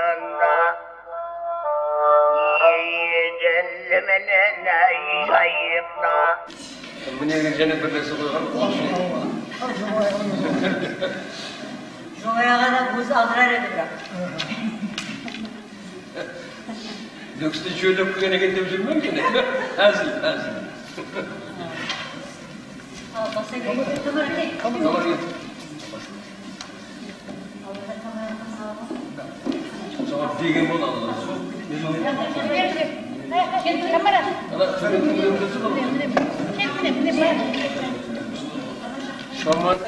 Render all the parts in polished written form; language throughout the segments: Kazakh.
Anda yedelmene ayıpla. Bu ne cennet bebesi koyalım. Жоңаяға да көз алдырар еді бірақ. Döksüde şöyle kuyana geldim жүрмем ki ne? Hazır. Basa келіп тұмыр не? Tamam git. Sonra degen bol alalım. Ana Şaman.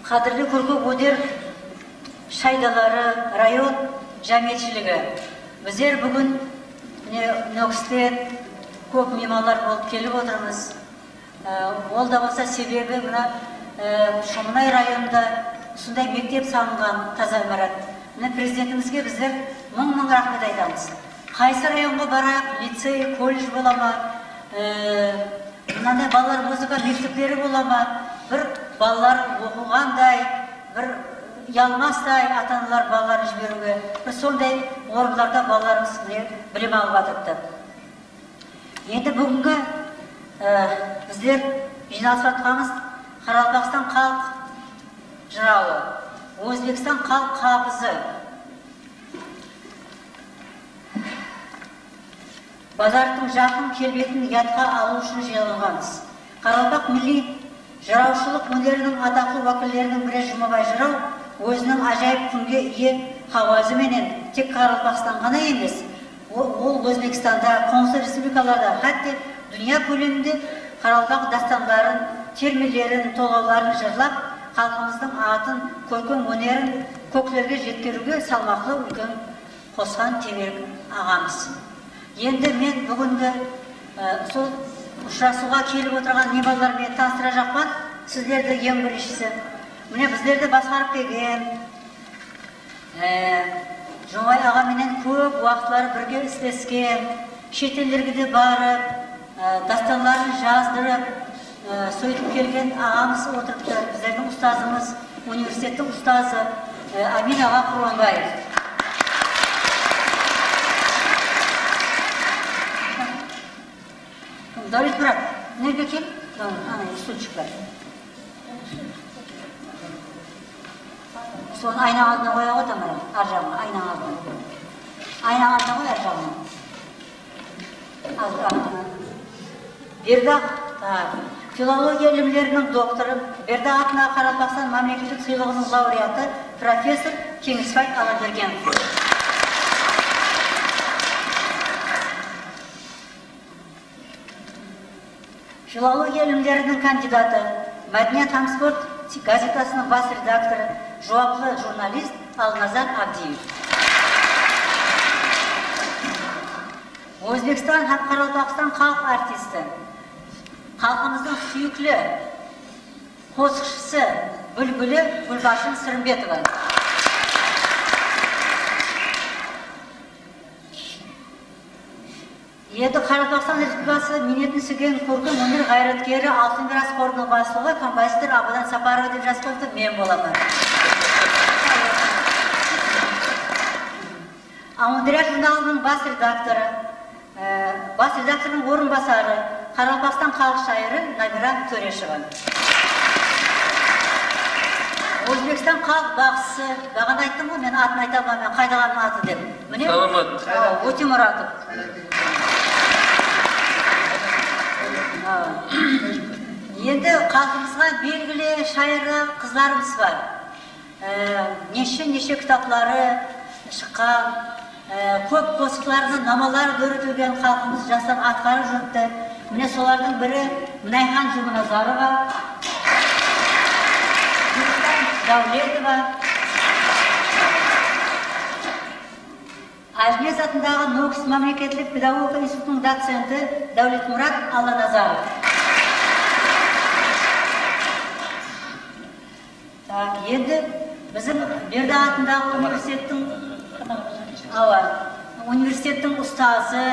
Қадірлі көркөк өнер шайдалары, район жәмиетшілігі. Біздер бүгін Нөкісте көп меймандар болып келіп отырмыз. Ол да болса себебі мына Шомнай районында сондай мектеп салынған таза ғимарат. Мына президентімізге біздер мың рахмет айтамыз. Қайсы районға барайық, лицей, колледж бола ма, мынандай балалар музыка мектептері бола ма, бір балалар оқығандай, бір ұялмастай ата-аналар балаларын жіберуге, бір сондай орындарда балаларымыз білім алып жатырды. Енді бүгінгі біздер жиналып жатқанымыз Қарақалпақстан халық жырауы, Өзбекстан халық қабызы. Базардың жақын келбетін ятқа алу үшін жиналғанбыз. Қарақалпақ милли жыраушылық өнерінің атақты уәкілдерінің бірі Жұмабай жырау өзінің ажайып күнге ие хауазыменен тек Қарақалпақстан ғана емес, ол Өзбекстанда, қоңсы республикаларда, хатте дүния көлемінде Қарақалпақ дастандарын, термелерін, толғауларын жырлап, халқымыздың атын, көркем өнерін көктерге жеткеруге салмақты үлкен қосқан темір ағамыз. Енді мен бүгінгі сол ұшырасуға келіп отырған меймандармен таныстыра жақпан, сіздерді ең біріншісі. Міне біздерді басқарып келген, Жоңай ағаменен көп уақытлары бірге істескен, шетелдерге де барып, дастанларын жаздырып, сөйтіп келген ағамыз отырыпты. Біздердің ұстазымыз, университеттің ұстазы Амин аға Құрбанбаев. Дәулет брат, неге кел? Ана, стульчик бар. Соны айна алдына қоя ғой тамара, ар жағына, айна алдына. Айна алдына қой, ар жағына. Бердақ, филология ілімдерінің докторы, Бердақ атындағы Қарақалпақстан мемлекеттік сыйлығының лауреаты профессор Кеңесбай Аладергенов. Филология ілімдерінің кандидаты, Мәдениет һәм спорт газетасының бас редакторы, жауаплы журналист Алназар Абдиев. Өзбекстан һәм Қарақалпақстан халық артисті, халқымыздың сүйіклі қосықшысы Бүлбүлі Гүлбашым Сырымбетова. Енді Қарақалпақстан Республикасы Минетін сүйген көркем өнер қайраткері Алтын Мирас қорының басшылығы композитор Абадан Сапарова деп жазып мен боламын. Амундыря журналының бас редакторының орынбасары Қарақалпақстан халық шайыры Набира Төрешева. Өзбекстан халық бақсысы, бағана айттым ғой, мен атын айта алмаймын, мен қайдағанның аты деп. Міне, Өтемұратов. Енді халқымызға белгілі шайыры қызларымыз бар. Неше кітаплары шыққан, көп қосықларының намалары дөретілген халқымыз жастан атқары жүріпті. Міне солардың бірі Мінайхан Жұманазарова, Даулетова, Ажмез атындағы Нөкіс мемлекеттік педагогика институтының доценті Дәулетмұрат Алланазаров. Енді біздің Бердақ атындағы университеттің ұстазы,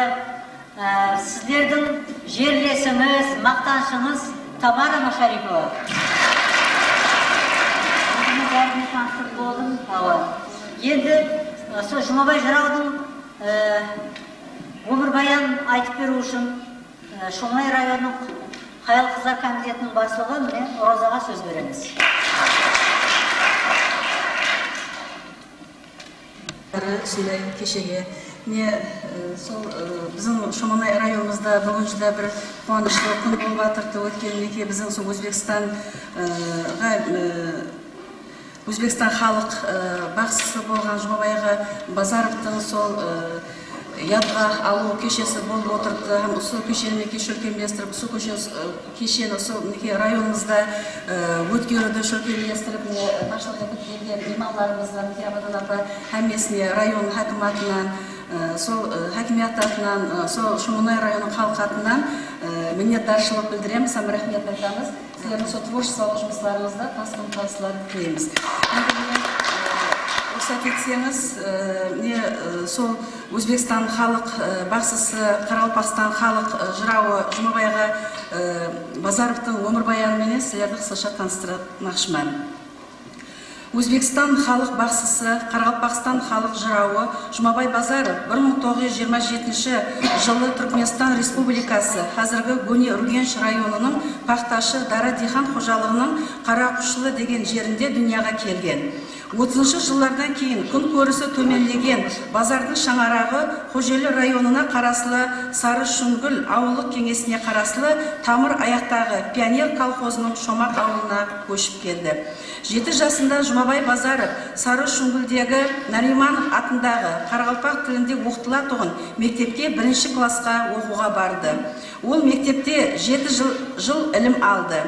сіздердің жерлесіңіз, мақтаншыңыз Тамара Машарипова. бәріне таныстырып болдым. Енді сол Жұмабай жыраудың өмірбаянын айтып беру үшін Шоңай районының Қаял қыздар комитетінің басшылығы міне Розаға сөз береміз. Сөйлеймін кешеге. Сол біздің Шоңай районымызда бүгін жүдә бір қуанышлы күн болып атырды. Өткеннен біздің сол Өзбекстан халық бақсысы болған Жұмабайға Базаровтың сол ядға алу кешесі болып отырды. Сол кешені шөлкемлестіріп, сол кешені районымызда өткеруді шөлкемлестіріп, башылық етіп келген имамларымыздан, Абадан апа, әмесіне район хакиматынан, сол хакимият атынан, сол Шоңай районының халық атынан миннеттаршылық білдіреміз, рахмет айтамыз. Сіздердің сол творчестволық жұмыстарыңызда тасқын табыстар тілейміз. Рұқсат етсеңіз, сол Өзбекстан халық бақсысы, Қарақалпақстан халық жырауы Жұмабайға Базаровтың өмірбаянымен сіздерді қысқаша таныстырмақшымын. Өзбекстан халық бақсысы, Қарақалпақстан халық жырауы Жұмабай Базаров 1927 жылы Түркменстан Республикасы, қазіргі Көне-Үргенш районының Пақташы Дара Дихан қожалығының Қарақұшылы деген жерінде дүнияға келген. 30-шы жылдардан кейін күн көрісі төмендеген Базардың шаңарағы Қожелі районына қарасылы Сары Шүңгіл ауылық кеңесіне қарасылы Тамыр аяқтағы пионер колхозының Шомақ ауылына көшіп келді. 7 жасында Жұмабай Базаров Сары Шүңгілдегі Нариманов атындағы Қарақалпақ тілінде оқытылатұғын мектепке 1-ші классқа оқуға барды. Ол мектепте 7 жыл ілім алды.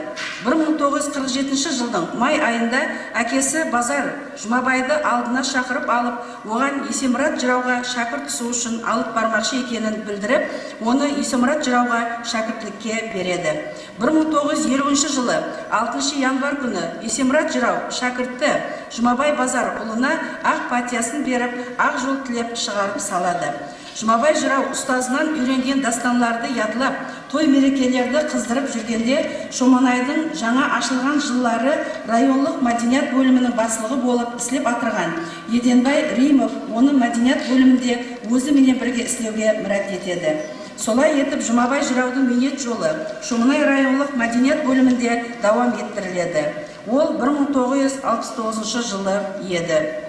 1947 жылдың май айында әкесі Базар Жұмабайды алдына шақырып алып, оған Есемұрат жырауға шәкірт түсу үшін алып бармақшы екенін білдіріп, оны Есемұрат жырауға шәкіртлікке береді. 1950 жылы 6 январ күні Есемұрат жырау шәкіртті Жұмабай Базар ұлына ақ патиясын беріп, ақ жол тілеп шығарып салады. Жұмабай жырау ұстазынан үйренген дастанларды ядылап, той мерекелерді қыздырып жүргенде Шоманайдың жаңа ашылған жыллары районлық мәдениет бөлімінің басшылығы болып істеп атырған Еденбай Римов оны мәдениет бөлімінде өзі менен бірге істеуге мұрат етеді. Солай етіп Жұмабай жыраудың минет жолы Шоманай районлық мәдениет бөлімінде давам еттіріледі. Ол 1969 жылы еді.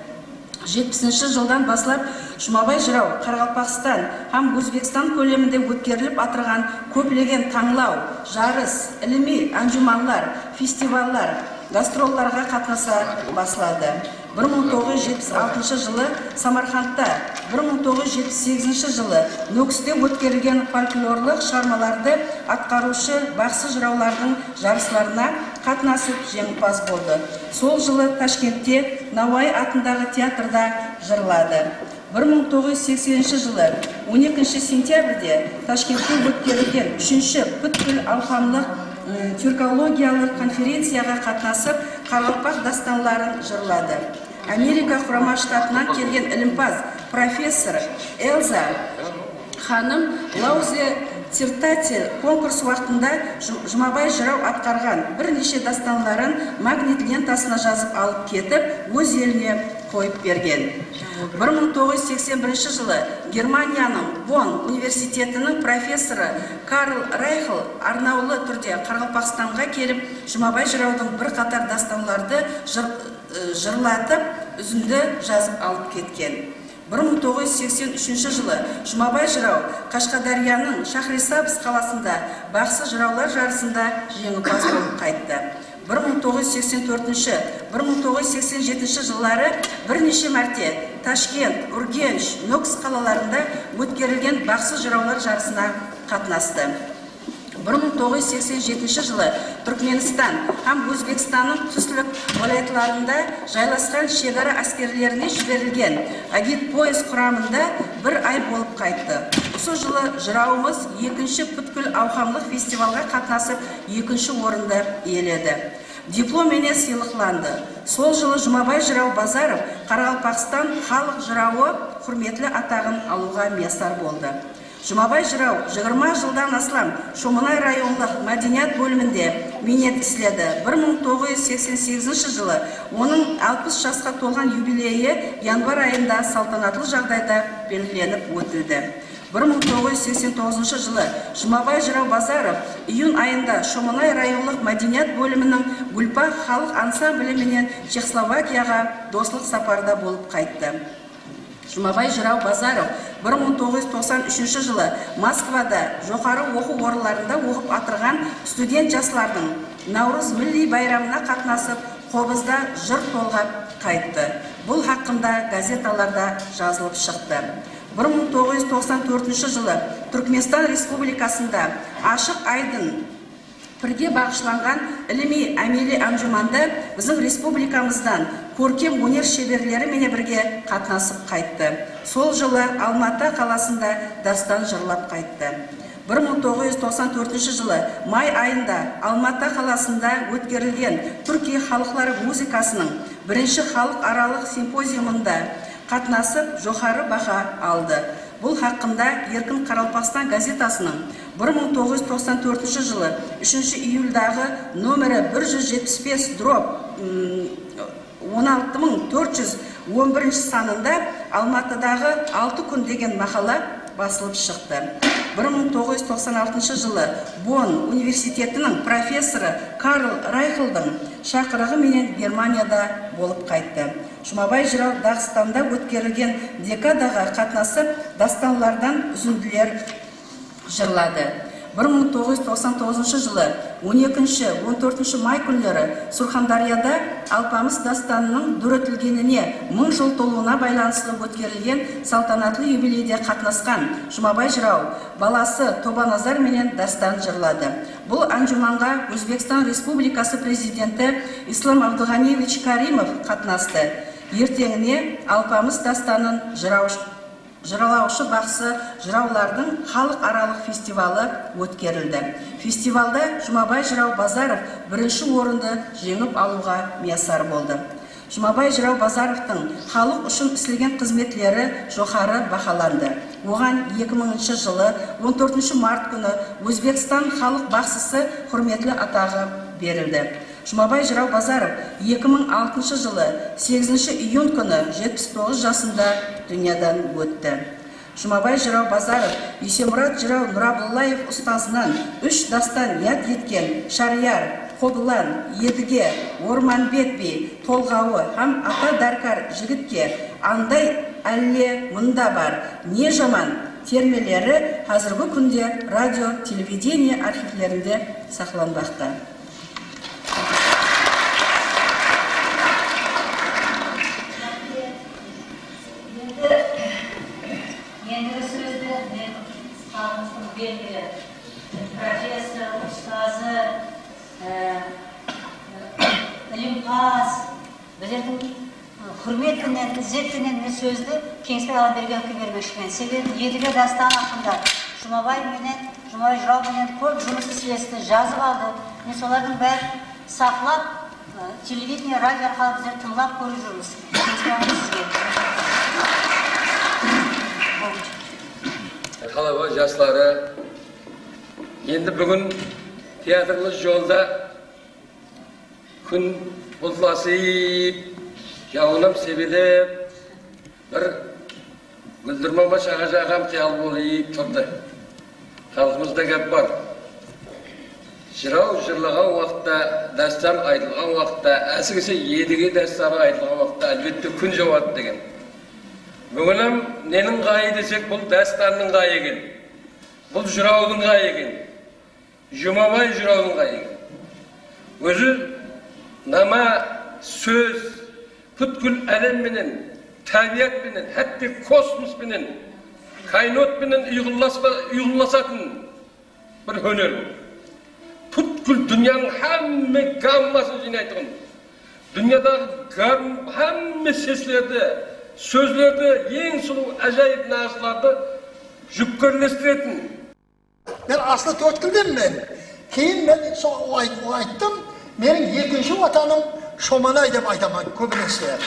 70-ші жылдан басылап Жұмабай жырау Қарақалпақстан һәм Өзбекстан көлемінде өткеріліп атырған көплеген таңлау, жарыс, іліми әнжуманлар, фестивальлар, гастролларға қатынаса басылады. 1976 жылы Самарқандта, 1978 жылы Нөкісте өткерілген фольклорлық шығармаларды атқарушы бақсы жыраулардың жарысларына қатынасып жеңімпаз болды. Сол жылы Ташкентте Науаи атындағы театрда жырлады. 1980 жылы 12 сентябрьде Ташкентте өткерілген 3-ші бүткіл ауқымлық тюркологиялық конференцияға қатынасып, Қарақалпақ дастанларын жырлады. Америка құрама штатынан келген ілімпаз профессор Элза ханым Лаузе Тиртати конкурс уақытында Жұмабай жырау атқарған бірнеше дастанларын магнит лентасына жазып алып кетіп, өз еліне қойып берген. 1981 жылы Германияның Бонн университетінің профессоры Карл Райхл арнаулы түрде Қарақалпақстанға келіп, Жұмабай жыраудың бір қатар дастанларды жырлатып, үзінді жазып алып кеткен. 1983 жылы Жұмабай жырау Қашқадарияның Шахрисабз қаласында бақсы жыраулар жарысында жеңімпаз болып қайтты. 1984-1987 жылдары бірнеше мәрте Ташкент, Үргенш, Нөкіс қалаларында өткерілген бақсы жыраулар жарысына қатынасты. 1987 жылы Түркменстан һәм Өзбекстанның түстілік уалаятларында жайласқан шекара әскерлеріне жіберілген агитпойыз құрамында бір ай болып қайтты. Осы жылы жырауымыз 2-ші бүткіл ауқымлық фестивалға қатынасып 2-ші орынды иеледі. Диплом менен сыйлықланды. Сол жылы Жұмабай жырау Базаров Қарақалпақстан халық жырауы құрметлі атағын алуға месар болды. Жұмабай жырау 20 жылдан аслам Шоманай районлық мәдениет бөлімінде менен істеді. 1988 жылы оның 60 жасқа толған юбилейі январь айында салтанатлы жағдайда белгіленіп өтілді. 1989 жылы Жұмабай Жырау Базаров июнь айында Шомонай районлық мәдениет бөлімінің Гүлпа халық ансамблі менен Чехословакияға достық сапарда болып қайтты. Жұмабай Жырау Базаров 1993 жылы Москвада жоғары оқу орындарында оқып атырған студент жастардың Наурыз милли байрамына қатынасып, қобызда жыр толғап қайтты. Бұл хақында газеталарда жазылып шықты. 1994 жылы Түркменстан Республикасында ашық айдын бірге бағышланған іліми әмелі анжуманда біздің республикамыздан көркем өнер шеберлері менен бірге қатынасып қайтты. Сол жылы Алматы қаласында дастан жырлап қайтты. 1994 жылы май айында Алматы қаласында өткерілген Түркия халықлары музыкасының бірінші халық аралық симпозиумында қатынасып жоғары баға алды. Бұл хақында Еркін Қаралпақстан газетасының 1994 жылы 3 июльдағы номері 175/16411 санында Алматыдағы 6 күн деген мақала басылып шықты. 1996 жылы Бонн университетінің профессоры Карл Райхелдің шақырығы менен Германияда болып қайтты. Жұмабай Жырау Дағыстанда өткерілген декадаға қатынасып, дастанлардан үзінділер жырлады. 1999 жылы 12-14 май күндері Сурхандарияда Алпамыс дастанының дүретілгеніне 1000 жыл толуына байланысты өткерілген салтанатлы юбилейде қатынасқан Жұмабай Жырау баласы Тобаназар менен дастан жырлады. Бұл анжуманға Өзбекстан Республикасы президенті Ислам Абдуғаниевич Каримов қатынасты. Ертеңіне Алпамыс дастанын жыралаушы бақсы жыраулардың халық аралық фестивалы өткерілді. Фестивалда Жұмабай Жырау Базаров бірінші орынды жеңіп алуға миясар болды. Жұмабай Жырау Базаровтың халық үшін істелген қызметлері жоғары бағаланды. Оған 2000 жылы 14 март күні Өзбекстан халық бақсысы құрметлі атағы берілді. Жұмабай Жырау Базаров 2006 жылы 8 июнь күні 79 жасында дүниядан өтті. Жұмабай Жырау Базаров Есемұрат Жырау Нұрабыллаев ұстазынан 3 дастан яд еткен Шарияр, Қобылан, Едіге, Орманбет би, Толғауы һәм ата дәркар жігітке андай әлле мұнда бар, не жаман термелері қазіргі күнде радио, телевидение архивлерінде сақланбақта. Профессор, ұстазы, ілімпаз, біздердің құрметпенен, ізzetпенен сөзді Кеңесбай Аланбергеновке бермекшімін. Себебі Едіге дастаны ақында Жұмабай Жырау менен көп жұмыс істесті, жазып алды. Мен солардың бәрін сақлап, телевидение, радио арқылы біздер тыңлап көріп жүрміз. Талаба жастары енді бүгін театрлы жолда күн бұлтласып, жауынып себелеп, бір мүлдірмама шаға-жағам қиял болып тұрды. Халқымызда кәп бар. Жырау жырлаған уақытта, дастан айтылған уақытта, әсіресе Едіге дастаны айтылған уақытта әлбетте күн жауады деген. Бүгінім ненің ғайы десек, бұл дастанның ғайы екен. Бұл жыраудың ғайы екен. Жұмабай Жыраудың ғайы екен. Өзі нама, сөз, бүткіл әлемменен, табиатменен, әтті космоспенен, кайнотменен ұйғыласатын бір өнер бұл. Бүткіл дүнияның әмме гаммасын жинайтын. Дүниядағы әмме сеслерді, сөзлерді, ең сұлу әжайып нағызларды жүпкерлестіретін. Мен асылы төрткілден мен. Кейін мен айттым, менің екінші отаным Шоманай деп айтамын көбінесе.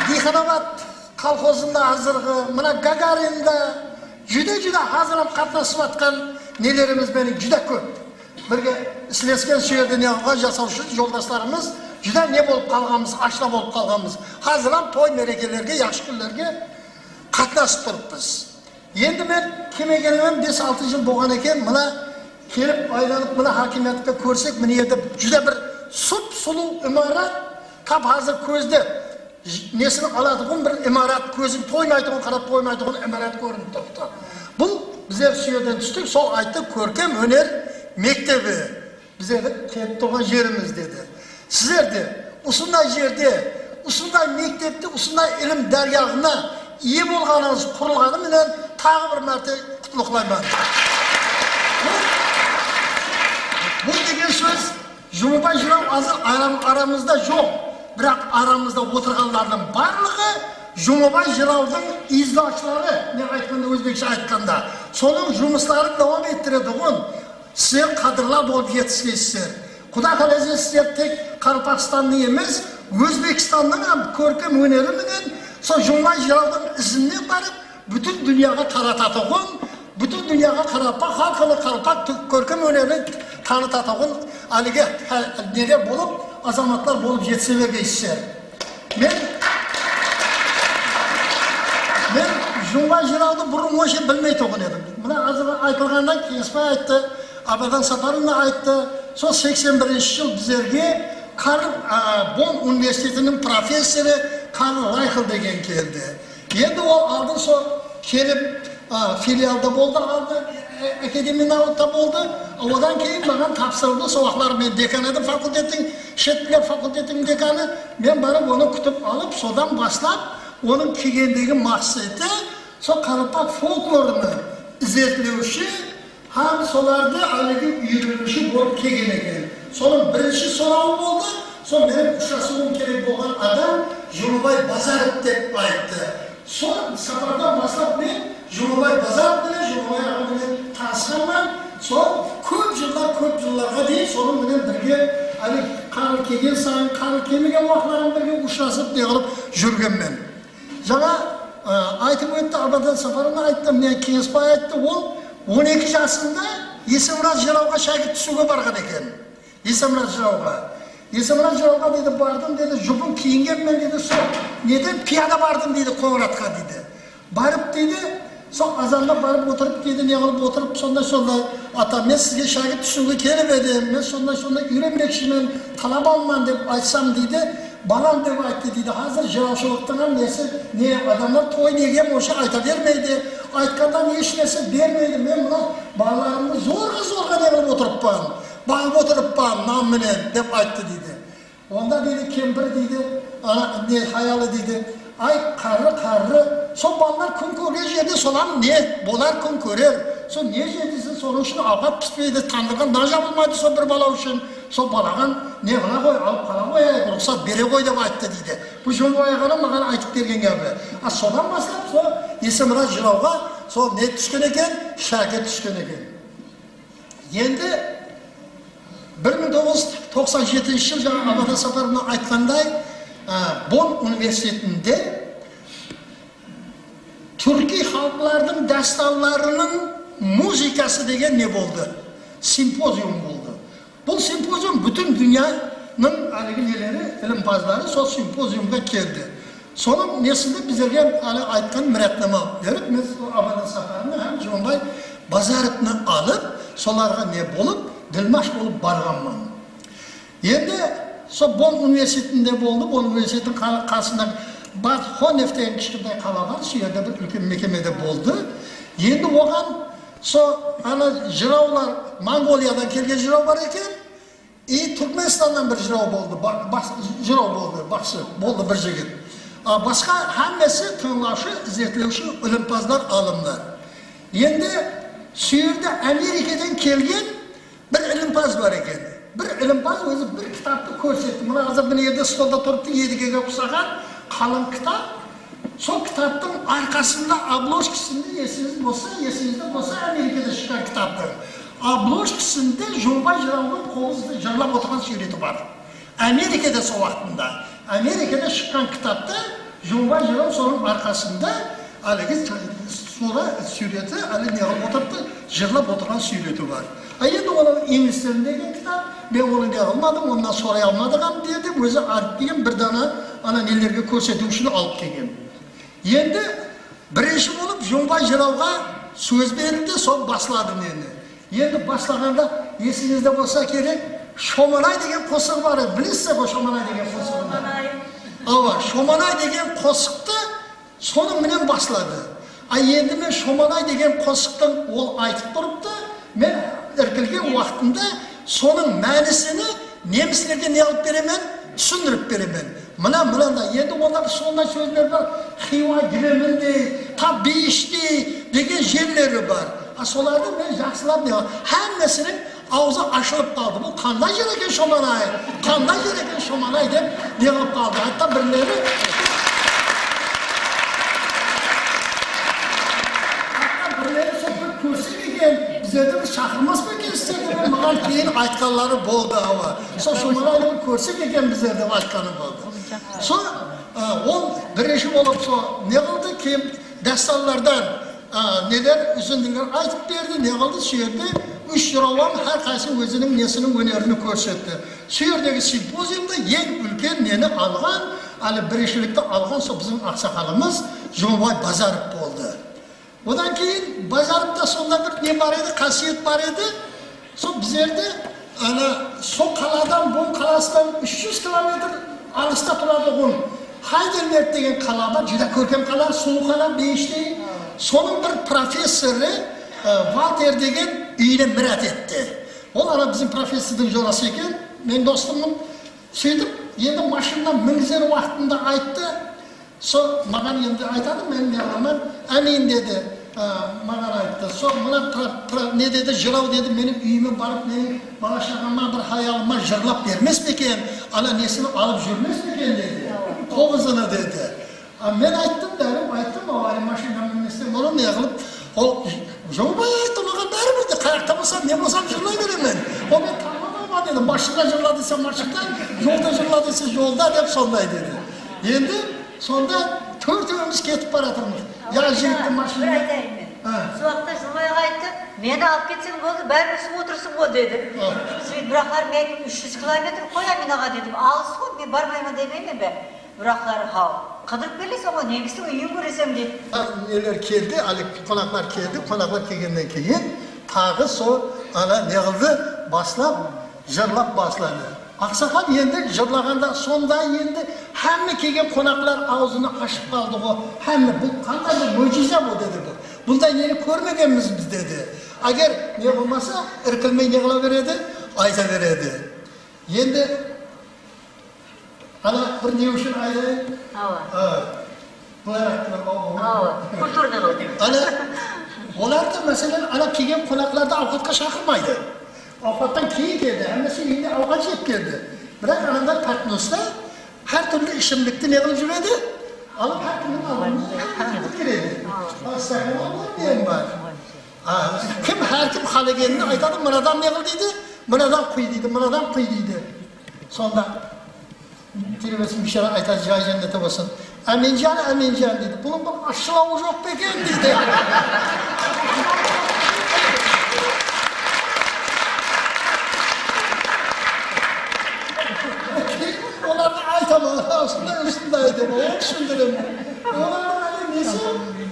Дихановат колхозында азырғы, мына Гагаринда juda hozir ham qatnashib atgan nelerimiz mening juda ko'p. Birga ishlashgan shu yerda ne'mat jasovchi yo'ldoshlarimiz juda ne bo'lib qolganmiz, ashla bo'lib qolganmiz. Hozir ham to'y merakelerga, yaxshi kunlarga qatnashib turibmiz. Endi men kim ekanimni 5-6 yil bo'lgan ekan, mana kelib aylanib mana hokimiyatga ko'rsak, meni yerda juda bir sup-suluv imorat, tap hozir ko'zda nesini oladigan bir imorat, ko'zing to'ymaydigan, qarab to'ymaydigan imorat ko'rinib turibdi. Bu bizlar shu yerdan tushdik, sol aytdi, ko'rkam hunar mektebi bizlarga kelib turgan yerimiz dedi. Sizlarda usunday yerda, usunday mektepda, usunday ilm daryohina iyi bo'lganingiz qurilgani bilan tag'i bir marta qutlug'layman. Bu degan so'z Jumabay Jirov hozir aramizda yo'q. Biroq aramizda o'tirganlarning barlig'i Jumabay Jirovning izdoshlari, men aytganda o'zbekcha aytganda, so'ning jumlaslarini davom ettiradigan sizlar qadrlab bo'lib yetishgaysizlar. Xudo xolasa sizlar tek Qoraqalpog'istonning emas, O'zbekistonning ham ko'rkam hunari bilan so Jumabay Jirovning izini berib butun dunyoga taratadigan, butun dunyoga Qoraqalpoq xalqini Qoraqalpoq ko'rkam hunarini tanitadigan aliga nega bo'lib azamatlar bo'lib yetsavergaysizlar. Men Jumabay Jirovni burun o'sha bilmay turgan edim. Mana hozir aytilgandan keyin aytdi, Abadan Safarovna aytdi. So 81-yil bizlarga Bon universitetining professori Karl Reichel degan keldi. Endi u oldin so kelib filialda bo'ldi, oldin akademiyada bo'ldi. Odan keyin menga topshirdi, so'roqlar men dekan edim fakultetning, Shetlar fakultetining dekani. Men borib uni kutib olib, sodan boshlab onun kelgandagi maqsadi so Qoraqalpoq folklorini izlashuvchi ham so'larda haligi yurilishi bo'lib kelgan ekan. So'ning birinchi so'rovi bo'ldi. So men uchrashuvim kerak bo'lgan odam Jumabay Bozorov deb aytdi. So safardan boshlab men Jumabay Bozorov bilan Jumabay bilan tanishman. So ko'p yillarga deyib so'ning bilan birga hali qari kelgan sayin, qari kelmagan vaqtlarim birga uchrashib yig'ilib yurganman. Jana aytib o'tdi, Abadan Safarovna aytdim, men Kensbay aytdi, u 12 yoshida Yesimrat Jirovga shagird tushuvga borgan ekan. Yesimrat Jirovga dedi, bordim dedi, jupim kiyinganman dedi, so neden piyoda bordim dedi, Qo'ng'irotga dedi. Borib dedi, so azonda borib o'tirib dedi, yig'ilib o'tirib, sonda ota, men sizga shagird tushuvga kelib edim, men sonda yuramoqchiman, talabonman deb aytsam dedi. Balam deb aytdi dedi, hozir jirovchilikdan ham nesi, ne odamlar to'y nega o'sha aytavermaydi, aytgandan hech narsa bermaydi. Men buna bolalarimni zo'rg'a deb o'tiribman, bag'ib o'tiribman nom bilan deb aytdi dedi. Onda dedi, kempir dedi, ana ne hayoli dedi, ay qarri, so bolalar kun ko'rgan yerda so'lam ne bo'lar kun ko'rar. So ne dedisin, so'ning shuni ovqat pishmaydi, tandirgan noja bo'lmaydi so bir bola uchun. So balagan ne qila qo'y, olib qala qo'y, ruxsat bera qo'y deb aytdi dedi. Bu Jumbayga menga aytib bergan gapi. So'dan boshlab so Yesimrat Jirovga so ne tushgan ekan, shagird tushgan ekan. Endi 1997-yil janob Abadan Safarovna aytganday, Bon universitetida Turkiy xalqlarning dasturlarining muzikasi degan ne bo'ldi? Simpozium bo'ldi. Bu simpozium butun dunyoning haligi nelari, ilmpazlari so simpoziumga keldi. So'ning nesida bizlarga hali aytgan miratnoma berib, men Abadan Safarovna ham Jumabay Bozorovni olib, so'larga ne bo'lib, dilmash bo'lib borganman. Endi so Bon universitetida bo'ldi, Bon universitetining qarshisida Badxonev degan kichkina qala bor, shu yerda bir ulkan mekamada bo'ldi. Endi o'g'an so ana jirovlar Mongoliyadan kelgan jirov bor ekan, Turkmanistondan bir jirov bo'ldi, baxshi bo'ldi bir yigit. Boshqa hammasi tinglovchi, izlatuvchi ilmpazlar, olimlar. Endi shu yerda Amerikadan kelgan bir ilmpaz bor ekan. Bir ilmpaz o'zi bir kitobni ko'rsatdi. Mana hozir bu yerda stolda turibdi, yedigaga o'xshagan qalin kitob. So kitobning arkasında obloshkasida esingizda bo'lsa Amerikada chiqqan kitobdir. Obloshkasida Jumabay Jirovning qo'lida jarlab o'tirgan surati bor. Amerikada so vaqtida, Amerikada chiqqan kitobda Jumabay Jirov so'ning arkasida haligi sonra sureti әлі не қылып отырыпты, жырлап отырған суреті бар. Енді оны инглиз тіліндегі кітап, мен оны не қылмадым, онdan сорай алмадым деді, өзі алып келген бір дана ана нелерге көрсету үшін алып келген. Енді бірінші болып Жоңбай жырауға сөз берілді, сол басылады мені. Енді басылағанда есіңізде болса керек, Шоманай деген қосық бар еді, білесіз бе Шоманай деген қосық? Шоманай деген қосықты соның менен басылады. Енді мен Шоманай деген қосықтың ол айтып тұрыпты, мен іркілген уақытында соның мәнісіні немістерге не алып беремен, түсіндіріп беремен. Мына енді олар сондай сөздер бар, Хиуа Гремін де, Тап Бейіште деген жерлері бар. Соларды мен жақсылап не әммесінің аузы ашылып қалды. Бұл қандай жер екен Шоманай? Қандай жер екен Шоманай деп не қылып қалды. Hatta бірлері көрсек екен, біздерді бір шақырмас па екен істерді, маған кейін айтқанлары болды. Сол Шоманайды көрсек екен біздерді айтқаны болды. Сол ол бірінші болып не қылды, кейін дәсталардан neler üzündüler aytıp berdi, ne kaldı suyerde 3 jıravan her kaysi özünün nesinin önerini körsetti. Suyerdeki simpoziyumda en ülken neni algan, birleşilikte algan bizim aksakalımız Joğbay Bazarıp oldu. Odan keyin Bazarıp'ta sonunda bir ne var edi, kasiyet var edi. Son bizlerde son kaladan, bon kalasından 300 kilometre alışta turadığın Heidelberg degen kala var, juda körkem kala, soğuk kala, Beyişte. Sonun bir profesörü Walter degen üyüne mürat etti. Onlar bizim profesörün jorası eken, men dostumum söydüm, енді машинdan мінгізер уақытында айтты. Сол маған енді айтады, мен не аламын, әмин деді, маған айтты. Сол мына не деді, жырау деді, менің үйіме барып, менің бала-шағама бір хаялыма жырлап бермес ме екен, ана несini алып жүрмес ме екен деді, қобызыны деді. Men ayttım derim, ayttım avari maşinamın mesleğim olur ne yapıp, o Joğbay ayttım, oğa bəribirdi, kayakta bolsam, ne bolsam jırlay veremen. O ben tamam dedim, maşında jırladıysa maşında, yolda jırladıysa yolda dep sonday dedi. Endi sonda төртеуміз ketip baratırmız. Ya jigittin maşinada. Bir aytayım men. Şu vaqtda Jo'bayga aytdim, meni alып ketsen bo'ldi, bәрібір o'tirsin bo'l dedi. Biroqlar men 300 kilometr qo'yaman ağa dedim. Alыс ғой, men barmayman demayman be. Biroqlar ha, qidırıp berlese ama nemisini uyum göresem deyip. Neler keldi, konaklar keldi, konaklar kelgenden keyin tagı so ne kıldı, baslap, jırlap basladı. Aksakal endi jırlaganda sonda endi hemme kelgen konaklar ağzını açıp kaldı o. Hemme bu qanday bir mo'jiza bu dedi bu. Bunday yeri ko'rmaganmiz biz dedi. Agar ne bo'lmasa irkilmay ne qilaveradi, aytaveradi. Endi ana bir ne uchun aytayın? Kulturni qildi. Ular da mesela kelgan qonaqlarda ovqatga chaqirmaydi. Ovqatdan keyin keldi, hammasi endi ovqat yeb keldi. Biroq ananda patnosda har turli ishimlikni ne qilib yuradi? Olib har kuni olib kiradi. Astag'firullah bor. Kim har kim xalaganini aytadi, manadan ne qil deydi? Manadan qo'y deydi, manadan qo'y deydi. Sonda Tirvesin bir şey aytar, cay cennete basın. Emincan dedi. Bunun bak aşılağı yok peki dedi. Onlar da aytamalı, aslında üstündeydi. O düşündürüm. Onlar da neyse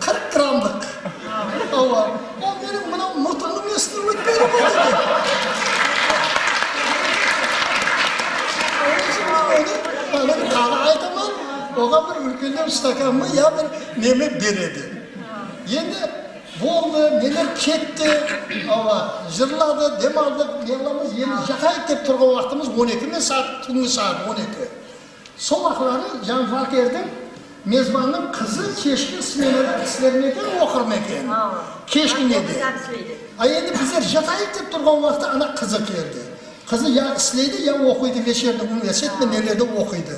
40 gramlık. O benim buna mutluluğum üstünlük benim dedi. Kana aytamam, oğa bir ülkede ustakanma ya bir nemi beredi. Endi bo'ldi, neler ketdi, jırladı, dem aldık, yallamız yeni jakayıp dep turgan vaqtimiz 12 saat, tungi saat 12. Sol vaqtlari Jan Valter'дің mezbanның kızı keşkin sinemlerine okurma eken. Keşkin edi. Endi bizler jakayıp dep turgan vaqtda ana kızı keldi. Kızı ya isleydi ya okuydu geçerdi üniversitede nelerde okuydu.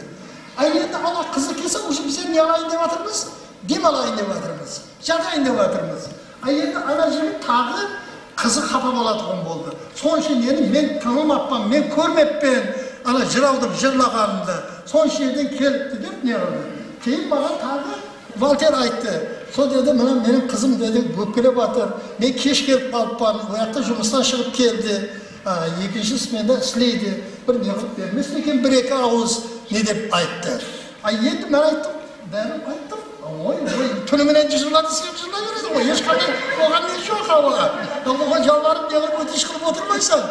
Endi ana kızı kelse uşu bize ne alayın devatırmız? Dem alayın devatırmız. Jakayın devatırmız. Endi anacığım tağı kızı xafa boladığım boldu. Son şeyleri men tanımapman, men körmepmen. Ana jıravdım, jırlaganımda. Son şeyden kelip dep ne oldu? Keyin bana tağı Walter aytdı. Сол деді, мына менің қызым деді, өкпелеп жатыр. Мен кеш келіп қалыппын, ояқта жұмыстан шығып келді. Екінші сменда істейді. Бір неғылып бермесін екен, бір-екі ауыз не деп айтты. Енді мен айттым, бәрін айттым. Ой, түніменен жылады, сеп жылай береді ғой. Ешқандай оған не жоқ ауа. Оған жалбарып неғылып өтіш қылып отырмайсың.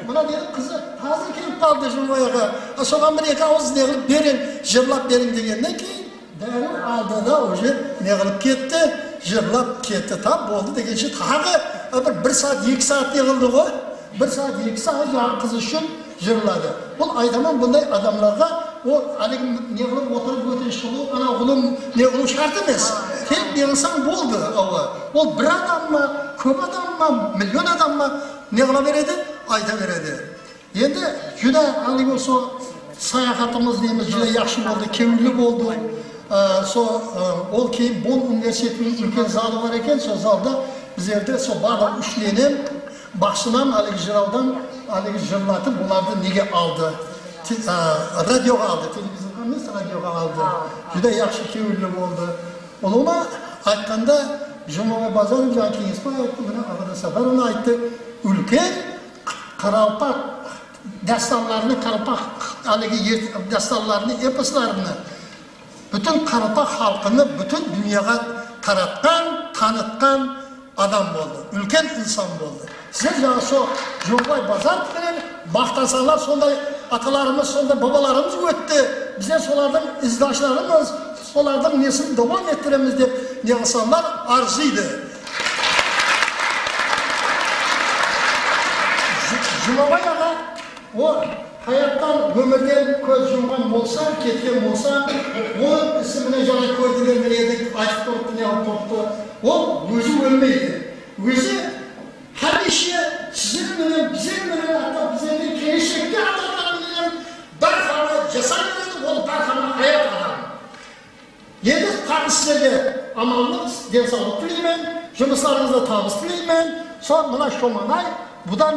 Мына деді, қызы қазір келіп қалды жұмбайға. Соған бір-екі ауыз неғылып берін, жырлап берін дегеннен кейін дәрі алды да уже неғылып кетті, жырлап кетті. Там болды дегенше тағы бір сағат, 2 сағат неғылды ғой. 1 сағат, 2 сағат жаңағы қыз үшін жырлады. Бұл айтаман бұндай адамларға ол әлгі неғылып отырып өтініш қылу, ана ғылым неғылу шарт емес. Келіп неғылсаң болды. Ол бір адам ма, көп адам ма, миллион адам ма неғыла береді, айта береді. Енді жүдә әлгі сол саяхатымыз неміз жүдә яқшы болды, кеңілі болды. Ол кейін Бон университетінің үлкен залы бар екен, сол залда біздерді сол барлық үшленен бақшынан әлгі жыраудан әлгі жырлатып оларды неге алды? Радиоға алды, телевизорға емес, радиоға алды. Жүдә яқшы кеңілі болды. Оны айтқанда Жұмабай Базаров жаңа Кеңесбай айтты, мына Ағада Сапарова айтты, үлкен Қаралпақ дастарларыны, Қаралпақ әлгі дастарларыны, эпосларыны bütün Қаралпақ халқыны bütün дүнияға таратқан, танытқан адам болды, үлкен инсан болды. Сіздер жаңа сол Жұмабай Базаровпен мақтансаңдар, сондай аталарымыз, сондай бабаларымыз өтті. Біздер солардың іздашыларымыз, солардың несін давам еттіреміз деп неғылсаңдар арзиды. Жұмабай аға, о hayattan, өмірден көз жұмған болса, кеткен болса, ол ісіміне жаңа көрдігенмен едік, айтып тұрыпты, неғып тұрыпты. Ол өзі өлмейді. Өзі хәмеше сіздерменен, біздерменен, ата біздермен келешекте аталарменен бір қана жасай береді, ол бір қана hayat адам. Енді тағы сіздерге амандық, денсаулық тілеймін, жұмыстарыңызда табыс тілеймін. Сол мына Шоманай бұдан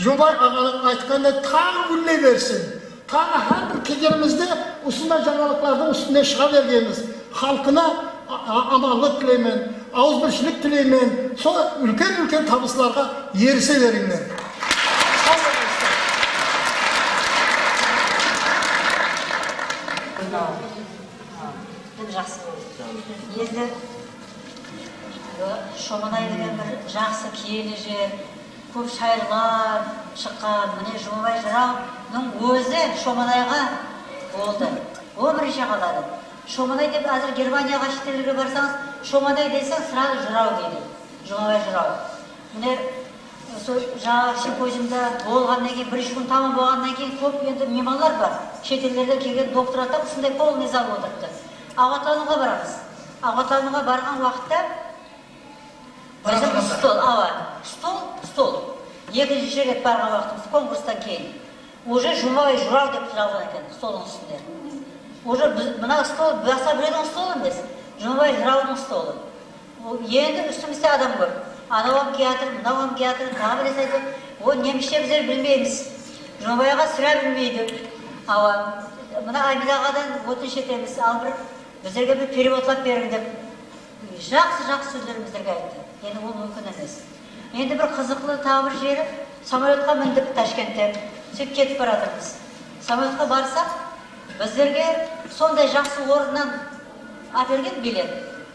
Жұмабай ағаның айтқанда тағы өрлей берсін. Тағы әрбір кедерімізде осындай жаңалықтардың үстіне шыға бергеніміз. Халқына амандық тілеймін, ауызбіршілік тілеймін. Сол үлкен-үлкен табыстарға ерісе беріңдер. Жақсы болды. Енді Шоманай деген бір жақсы киелі жер, көп шайырлар шыққан, міне Жұмабай жырауның өзі Шоманайға болды. Өмірше қалады. Шоманай деп әзір Германияға шетелге барсаңыз, Шоманай десең сразу жырау дейді. Жұмабай жырау. Міне жаңа симпозиумда болғаннан кейін, 1-3 күн тамам болғаннан кейін көп енді меймандар бар. Шетелдерден келген доктор ата осындай полный зал отырыпты. Ағатануға барамыз. Ағатануға барған уақытта стол. Екінші рет барған уақытымыз конкурстан кейін. Уже Жұмабай жырау деп жазылған екен столдың үстінде. Уже мына стол баса біреудің столы емес, Жұмабай жыраудың столы. Енді үстімізде адам көп. Анауам келатыр, мынауам келатыр, тағы біресе айтып, о немісше біздер білмейміз. Жұмабайға сірә білмейді. Мына Амидағадан өтініш етеміз, ал бір біздерге бір переводлап берің деп. Жақсы сөздерін біздерге айтты. Енді ол мүмкін емес. Енді бір қызықлы тағы бір жері, самолетқа міндіп Ташкентте, сөйтіп кетіп баратырмыз. Самолетқа барсақ, біздерге сондай жақсы орыннан әперген билет.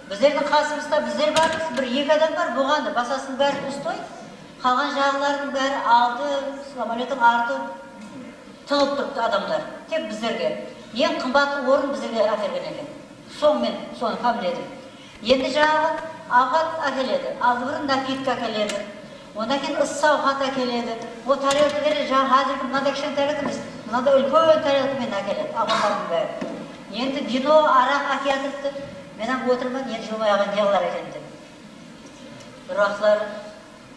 Біздердің қасымызда біздер бармыз, бір 2 адам бар, болғанды, басасының бәрі ұстой, қалған жағылардың бәрі алды, самолеттің арты тығып тұрыпты адамдар, тек біздерге. Ең қымбатты орын біздерге әперген екен. Соны қабіледім. Енді жаңағы ағат әкеледі, алды бұрын напитка әкеледі, ондан кейін ыс-сауғат әкеледі. Ол тарелкілері жаңағы әзіргі мынада кішкене тарелкіміз, мынада үлкен тарелкімен әкеледі, ағаттардың бәрі. Енді вино, арақ әкелдірді. Мен отырмын, енді Жұмабай аға не қылар екен деп. Бір уақытлар,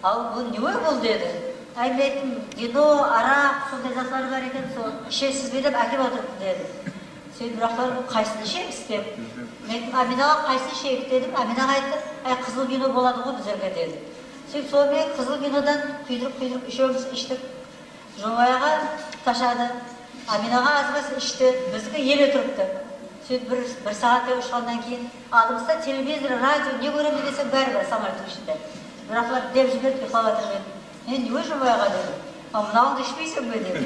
ал бұл не бұл деді. Мен айттым, вино, арақ, сондай заттар бар екен, сол ішесіз бе деп әкеп отырыпты деді. Сөйтіп бір уақытлар бұл қайсыны ішеміз деп. Мен Аминаға қайсыны ішейік дедім. Аминаға айтты, қызыл вино болады ғой біздерге деді. Сөйтіп сонымен қызыл винодан күйдіріп үшеуміз іштік. Жұмабай аға ташады. Аминаға азғасы ішті, біздікі еле тұрыпты. сөйтіп бір сағаттай ұшқаннан кейін алдымызда телевизор, радио, не көремін десем бәрі бар самолеттің ішінде. Бірақлар деп жіберіп ұйықтап жатыр мен. Мен не жұмай аға дедім. Мынауыңды ішпейсің бе дедім.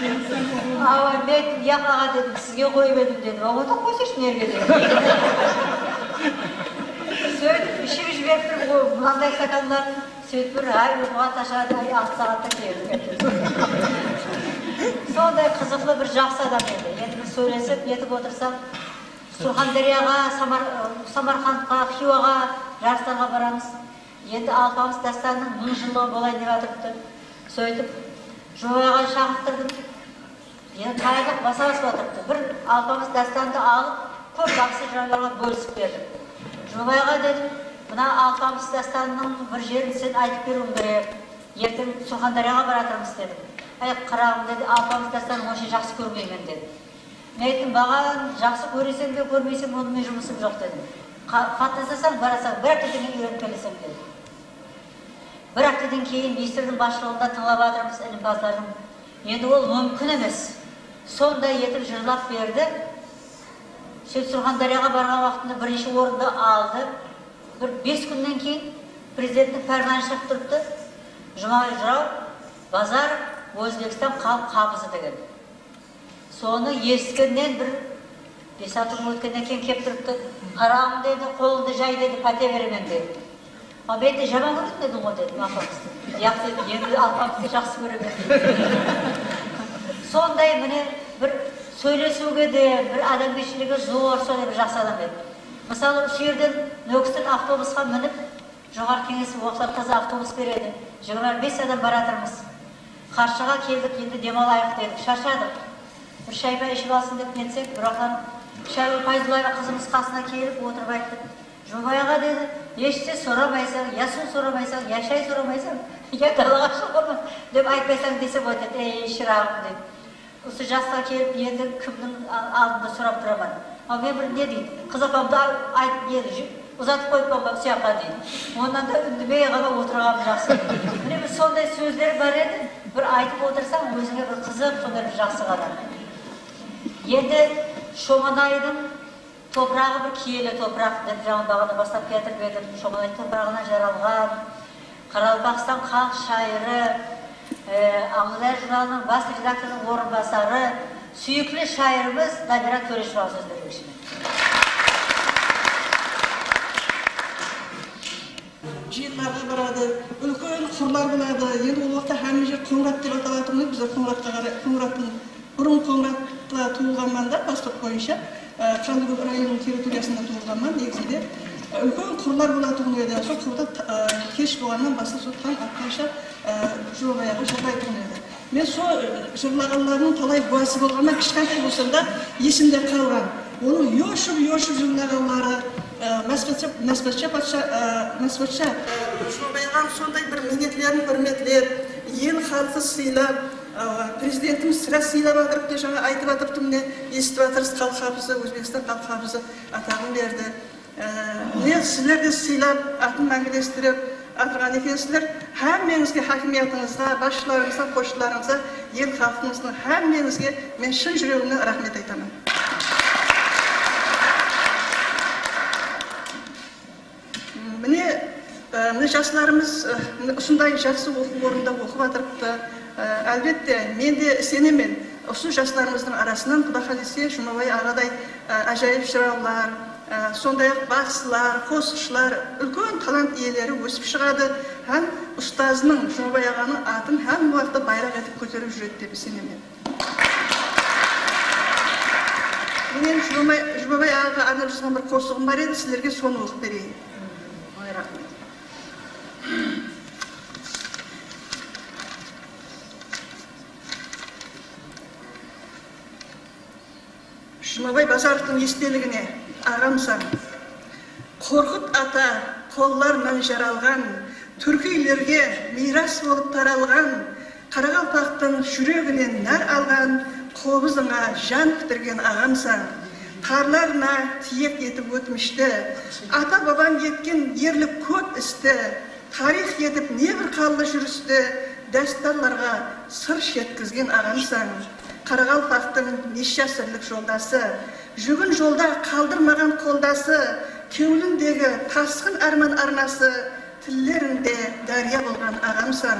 Мен айттым, яқ аға дедім, сізге қойып едім дедім. Онда қойсайшы нерге дедім. Сөйтіп ішіп жіберіп тұрып, мынандай стаканларын сөйтіп бір ай ұйқыға ташады, 6 сағатта келдім. Сондай қызықлы бір жақсы адам еді. Енді біз сөйлесіп, етіп отырсақ, Сурхандарияға, Самарқандқа, Хиуаға жарыстарға барамыз. Енді Алпамыс дастанының 1000 жылдығы болайын деп жатырыпты. Сөйтіп, Жұмабайға шақырттырдым. Енді қайғақ баса-басып отырыпты. Бір Алпамыс дастанды алып, көп жақсы жырауларға бөлісіп бердім. Жұмабайға дедім, мына Алпамыс дастанының бір жерін сен айтып беруің керек. Ертең Сурхандарияға баратырмыз дедім. Қарағым деді, Алпамыс дастанын онша жақсы көрмеймін деді. Мен айттым, маған жақсы көресем бе, көрмесем, онымен жұмысым жоқ дедім. Қатынасасаң, барасаң, бір аптадан кейін үйреніп келесем деді. Бір аптадан кейін министрдің басшылығында тыңлап жатырмыз ілімпаздардың. Енді ол мүмкін емес. Сондай етіп жырлап берді. Сөйтіп Сурхандарияға барған уақытында бірінші орынды алды. Бір 5 күннен кейін президенттің пәрманы шығып тұрыпты. Жұмабай жырау, базар, Өзбекстан халық қабызы деген. Соны ескеннен бір 5-6 күн өткеннен кейін кеп тұрыпты. Қарағым деді, қолыңды жай деді, пәте беремен деді. Мен де жаман көретін едім ғой дедім Алпамысты. Яқ дедім, енді Алпамысты жақсы көремін. Сондай міне бір сөйлесуге де, бір адамгершілігі зор, сондай бір жақсы адам еді. Мысалы, осы жерден Нөкістен автобусқа мініп, жоғары кеңесі оқытар таза автобус береді. 25 адам баратырмыз. Қаршыға келдік, енді демалайық дедік, шаршадық. Бір шайбай ішіп алсын деп нетсек, бірақтан Шайбай Пайзулаева қызымыз қасына келіп отырып айттық. Жұмабайға деді, еште сұрамайсың, я су сұрамайсың, я шай сұрамайсың, я далаға шығырмын деп айтпайсың десе болады, шырағым деді. Осы жасқа келіп, енді кімнің алдында сұрап тұрамын. Ал мен бір не дейді, қыз апамды айтып еді, ұзатып қойып баба сияққа дейді. Ондан да үндемей ғана отырғаным жақсы. Міне бір сондай сөздер бар еді, бір айтып отырсаң, өзіңе бір қызық, сондай бір жақсы қадам. Енді Шоманайдың топырағы бір киелі топырақ деп жаңа бағана бастап кетіріп едім. Шоманай топырағына жаралған, Қарақалпақстан халық шайыры, Аңлылар журналының бас редакторының орынбасары, сүйікті шайырымыз Набира Төрешова сөз бермекшімін. Жиынларға барады, үлкен құрлар болады. Енді ол уақытта һәм жер Қоңырат деп аталатынбыз. Біздер Қоңыраттың бұрын Қоңыратта туылғанман да, паспорт бойынша Қандыгүл районының территориясында туылғанман. Негізінде үлкен құрлар болатұғын еді. Сол құрда кеш болғаннан басты сол таң атқанша Жұмабайға жырлайтұғын еді. Мен сол жырлағанлардың талай буасы болғаннан кішкентай болсам да есімде қалған. Оның yoshib жырлағанлары Мәспатша Жұмабайға сондай бір минетлерін hürmetlер, ел халқы сыйлап, президентimiz сірә сыйлап атырып деп жаңа айтып атырыпты, міне естіп атырыз халық хабысы, Өзбекстан халық хабысы атағын берді. Міне сіздер де сыйлап, атын мәңгілестіріп атырған екенсіздер. Һәммеңізге, хакимиятыңызға, басшыларыңызға, қосшыларыңызға, ел халқымыздың һәммеңізге мен шын жүрегімнен рахмет айтамын. Міне жастарымыз осындай жақсы оқу орнында оқып атырыпты. Әлбетте, мен де сенемін, осы жастарымыздың арасынан Құда қаласа Жұмабай ағадай ажайып жыраулар, сондай-ақ бақсылар, қосықшылар, үлкен талант иелері өсіп шығады, һәм ұстазының Жұмабай ағаның атын һәм уақытта байрақ етіп көтеріп жүреді деп сенемін. Мен Жұмабай ағаға арнап жазған бір қосығым бар еді, сіздерге соны оқып берейін. Рахмет. Жұмабай Базаровтың естелігіне ағамсам, Қорқыт ата қолларынан жаралған, түркилерге мирас болып таралған, Қарақалпақтың жүрегінен нәр алған, қобызыңа жан бітірген ағамсам, қарларына тиек етіп өтмішті, ата бабам еткен ерлік көп істі, тарих етіп небір қалды жүрісті, дәстарларға сыр шеткізген ағамсам, Қарақалпақтың неше ғасырлық жолдасы, жүгін жолда қалдырмаған қолдасы, кеуіліндегі тасқын арман арнасы, тіллерінде дария болған ағамсан.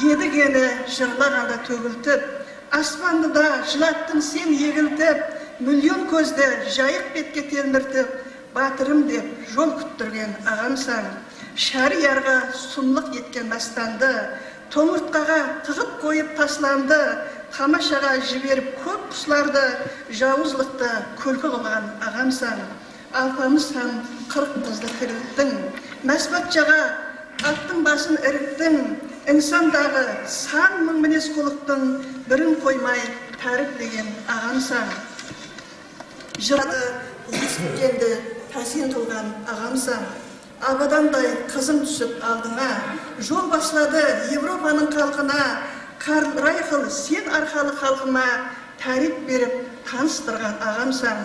Едігені жырлағанда төгілтіп, аспанды да жылаттың сен егілтіп, миллион көзді жайық бетке телміртіп, батырым деп жол күттірген ағамсан. Шариярға сұмлық еткен бастанды, томыртқаға тығып қойып тасланды, тамашаға жіберіп көп құсларды, жауызлықты күлкі қылған ағамсан. Алпамыстан 40 қызды тірілттің, мәсбатшаға аттың басын іріктің, инсандағы сан мың мінез құлықтың бірін қоймай тәріптеген ағамсан. Жырады ескіткенді тәсен қылған ағамсан. Абадандай қызым түсіп алдыңа, жол баслады Европаның қалқына, Карл Райхл сен арқалы халқыма тәріп беріп таныстырған ағамсан.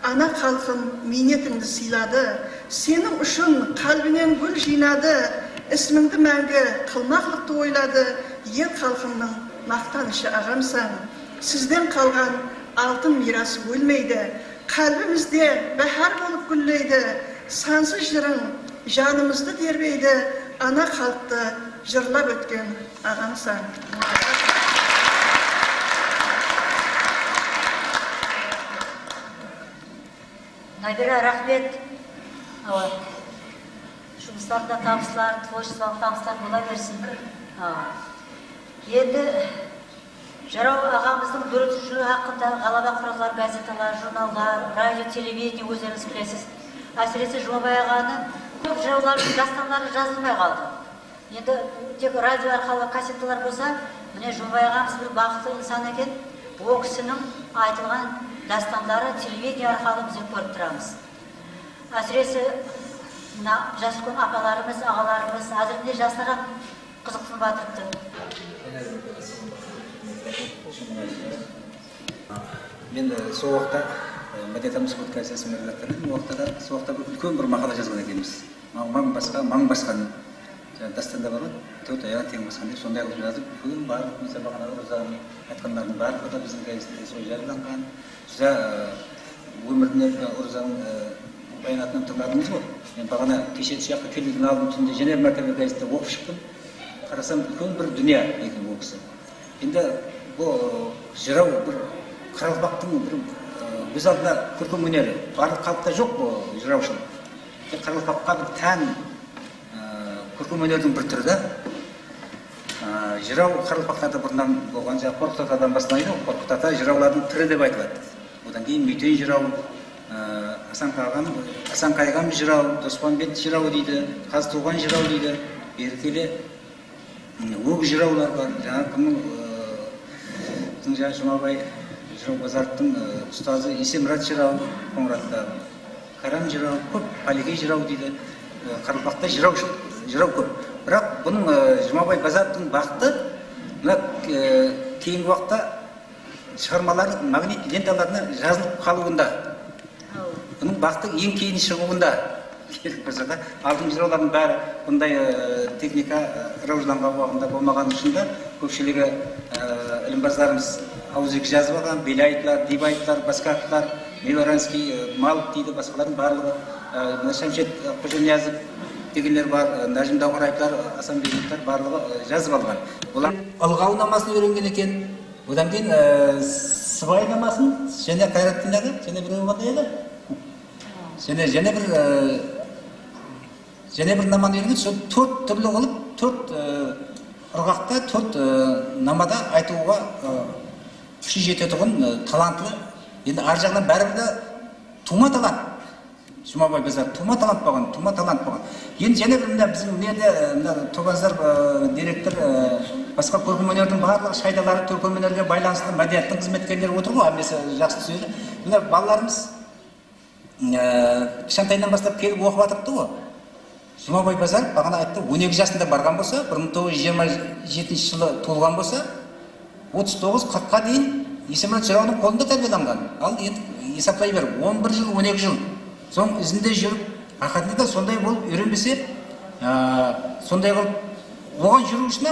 Ана халқым минетіңді сыйлады, сенің үшін қалбінен гүл жинады, ісміңді мәңгі қылмақлықты ойлады, ел халқымның мақтанышы ағамсан. Сізден қалған алтын мирас өлмейді, қалбімізде бәһар болып гүллейді, сансыз жырың жанымызды тербейді, ана халықты жырлап өткен ағамсан. Набира, рахмет. Жұмыстарда табыстар, творчествалық табыстар бола берсін. Енді Жырау ағамыздың дүрітушілігі хақында ғалама құралдар, газеталар, журналдар, радио, телевидение өздеріңіз білесіз. Әсіресе Жұмабай ағаның көп жыраулардың дастанлары жазылмай қалды. Енді тек радио арқылы кассеталар болса, міне Жұмабай ағамыз бір бақытты инсан екен. Ол кісінің айтылған дастанлары телевидение арқылы біз көріп тұрамыз. Әсіресе жас үлкен апаларымыз, ағаларымыз әзірінде жастарға қызықтын батырыпты. Мен сол уақытта мәдениетіміз подкастының редакторы сол уақытта үлкен бір мақала жазған екенбіз. Маң басқан дастанда бар ғой, төрт аяқ тең басқан деп сондай қылып жазып, үлкен барлық мысалы бағанағы Розаның айтқандарының барлығы да біздің газетте сол жарияланған. Өміріне Розаның баянатынан тыңдадыңыз ғой. Мен бағана кеше сияқты келудің алдын түнде және мәртебе газетте оқып шықтым. Қарасам үлкен бір дүние екен ол кісі. Енді бұл жырау бір Қарақалпақтың бір өз алдына көркем өнері. Барлық халықта жоқ бұл жыраушылық. Қарақалпаққа бір тән көркем өнердің бір түрі да. Жырау Қарақалпақтарда бұрыннан болған, жаңағы Қорқыт Атадан басталады. Қорқыт Ата жыраулардың түрі деп айтылады. Одан кейін Мүйтен жырау, Асан Қайғам жырау, Доспанбет жырау дейді, Қазтуған жырау дейді. Бері келе өг жыраулар бар. Жаңағы Жұмабай жырау Базаровтың ұстазы Есемұрат жырау, Қоңыратта Карам жырау көп, Палегей жырау дейді. Қарақалпақта жырау көп. Бірақ бұның Жұмабай Базаровтың бақыты кейінгі уақытта шығармалары магнит ленталарына жазылып қалуында. Бұның бақыты ең кейін шығуында. Алтын жыраулардың бәрі бұндай техника раужданған уақытында болмаған үшінде көпшілігі ілімбаздарымыз ауызекі жазып алған, Беляевтар, Дибаевтар, Басқаковтар, Милоранский, Малов дейді, басқалардың барлығы, Шамшет Қожаниязов дегендер бар, Нәжім Дауғараевтар, Асанбековтар барлығы жазып алған. Олар ылғау намасын үйренген екен. Одан кейін Сыбай намасын, және Қайраттың және біреу қандай еді? Және бір наманы үйренген, сол төрт түрлі қылып, төрт ұрғақта, төрт намада айтуға күші жететұғын талантлы. Енді ар жағынан бәрібірді тума талант. Жұмабай Базаров тума талант болған. Енді және бір біздің неде Тобазар директор, басқа көркем өнердің барлығы шайдалары көркем өнерге байланысты мәдениеттің қызметкерлері отыр ғой, әмесі жақсы сөйлі. Мына балаларымыз кішкентайынан бастап келіп оқып жатырды ғой. Жұмабай Базаров бағана айтты, 12 жасында барған болса, 1927 жылы туылған болса, 39-40-қа дейін Есемұрат жырауының қолында тәрбиеленген. Ал енді есаплай бер, 11 жыл, 12 жыл. Соң ізінде жүріп, ақырында да сондай болып үйренбесе, сондай қылып оған жүру үшін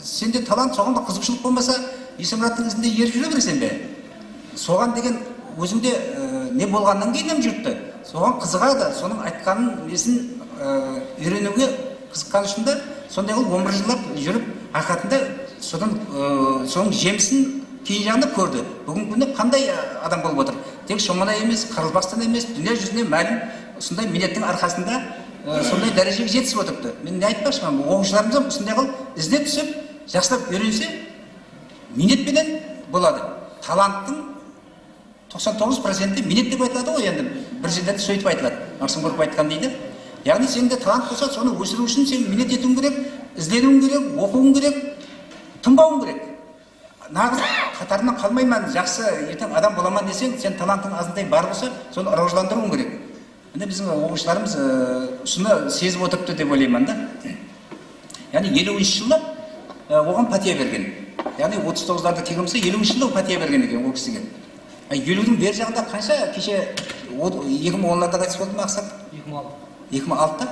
сенде талант, соған да қызықшылық болмаса, Есмұраттың ізінде еріп жүре бересің бе? Соған деген өзіңде не болғаннан кейін жұртты. Соған қызығады, соның айтқанын несін үйренуге қызыққан үшін де сондай қылып 11 жылап жүріп, ақиқатында соның жемісін кейін жағында көрді. Бүгінгі күні қандай адам болып отыр? Тек Шомана емес, Қырғызбастан емес, дүние жүзіне мәлім осындай минеттің арқасында сондай дәрежеге жетісіп отырыпты. Мен не айтпақшымын, оқушыларымыз осындай қылып ізіне түсіп, жақсылап үйренсе, минетпенен болады. Таланттың 99% минет деп айтылады ғой, енді бір жерлерде сөйтіп айтылады. Максим Горький айтқан дейді. Яғни сенде талант болса, соны өсіру үшін сен минет етуің керек, ізденуің керек, оқуың керек, тынбауың керек. Нағыз қатарынан қалмаймын, жақсы ертең адам боламын десең, сен талантың азындай бар болса, соны рауажландыруың керек. Міне біздің оқушыларымыз осыны сезіп отырыпты деп ойлаймын да. Яғни 50-ші жылы оған пәтия берген. Яғни 39-ларды келгенімізде 50-ші жылы пәтия берген екен ол кісіге. 50-дің бер жағында қанша кеше 2010-ларда қайтыс болды ма Ақсақ? 2006-та.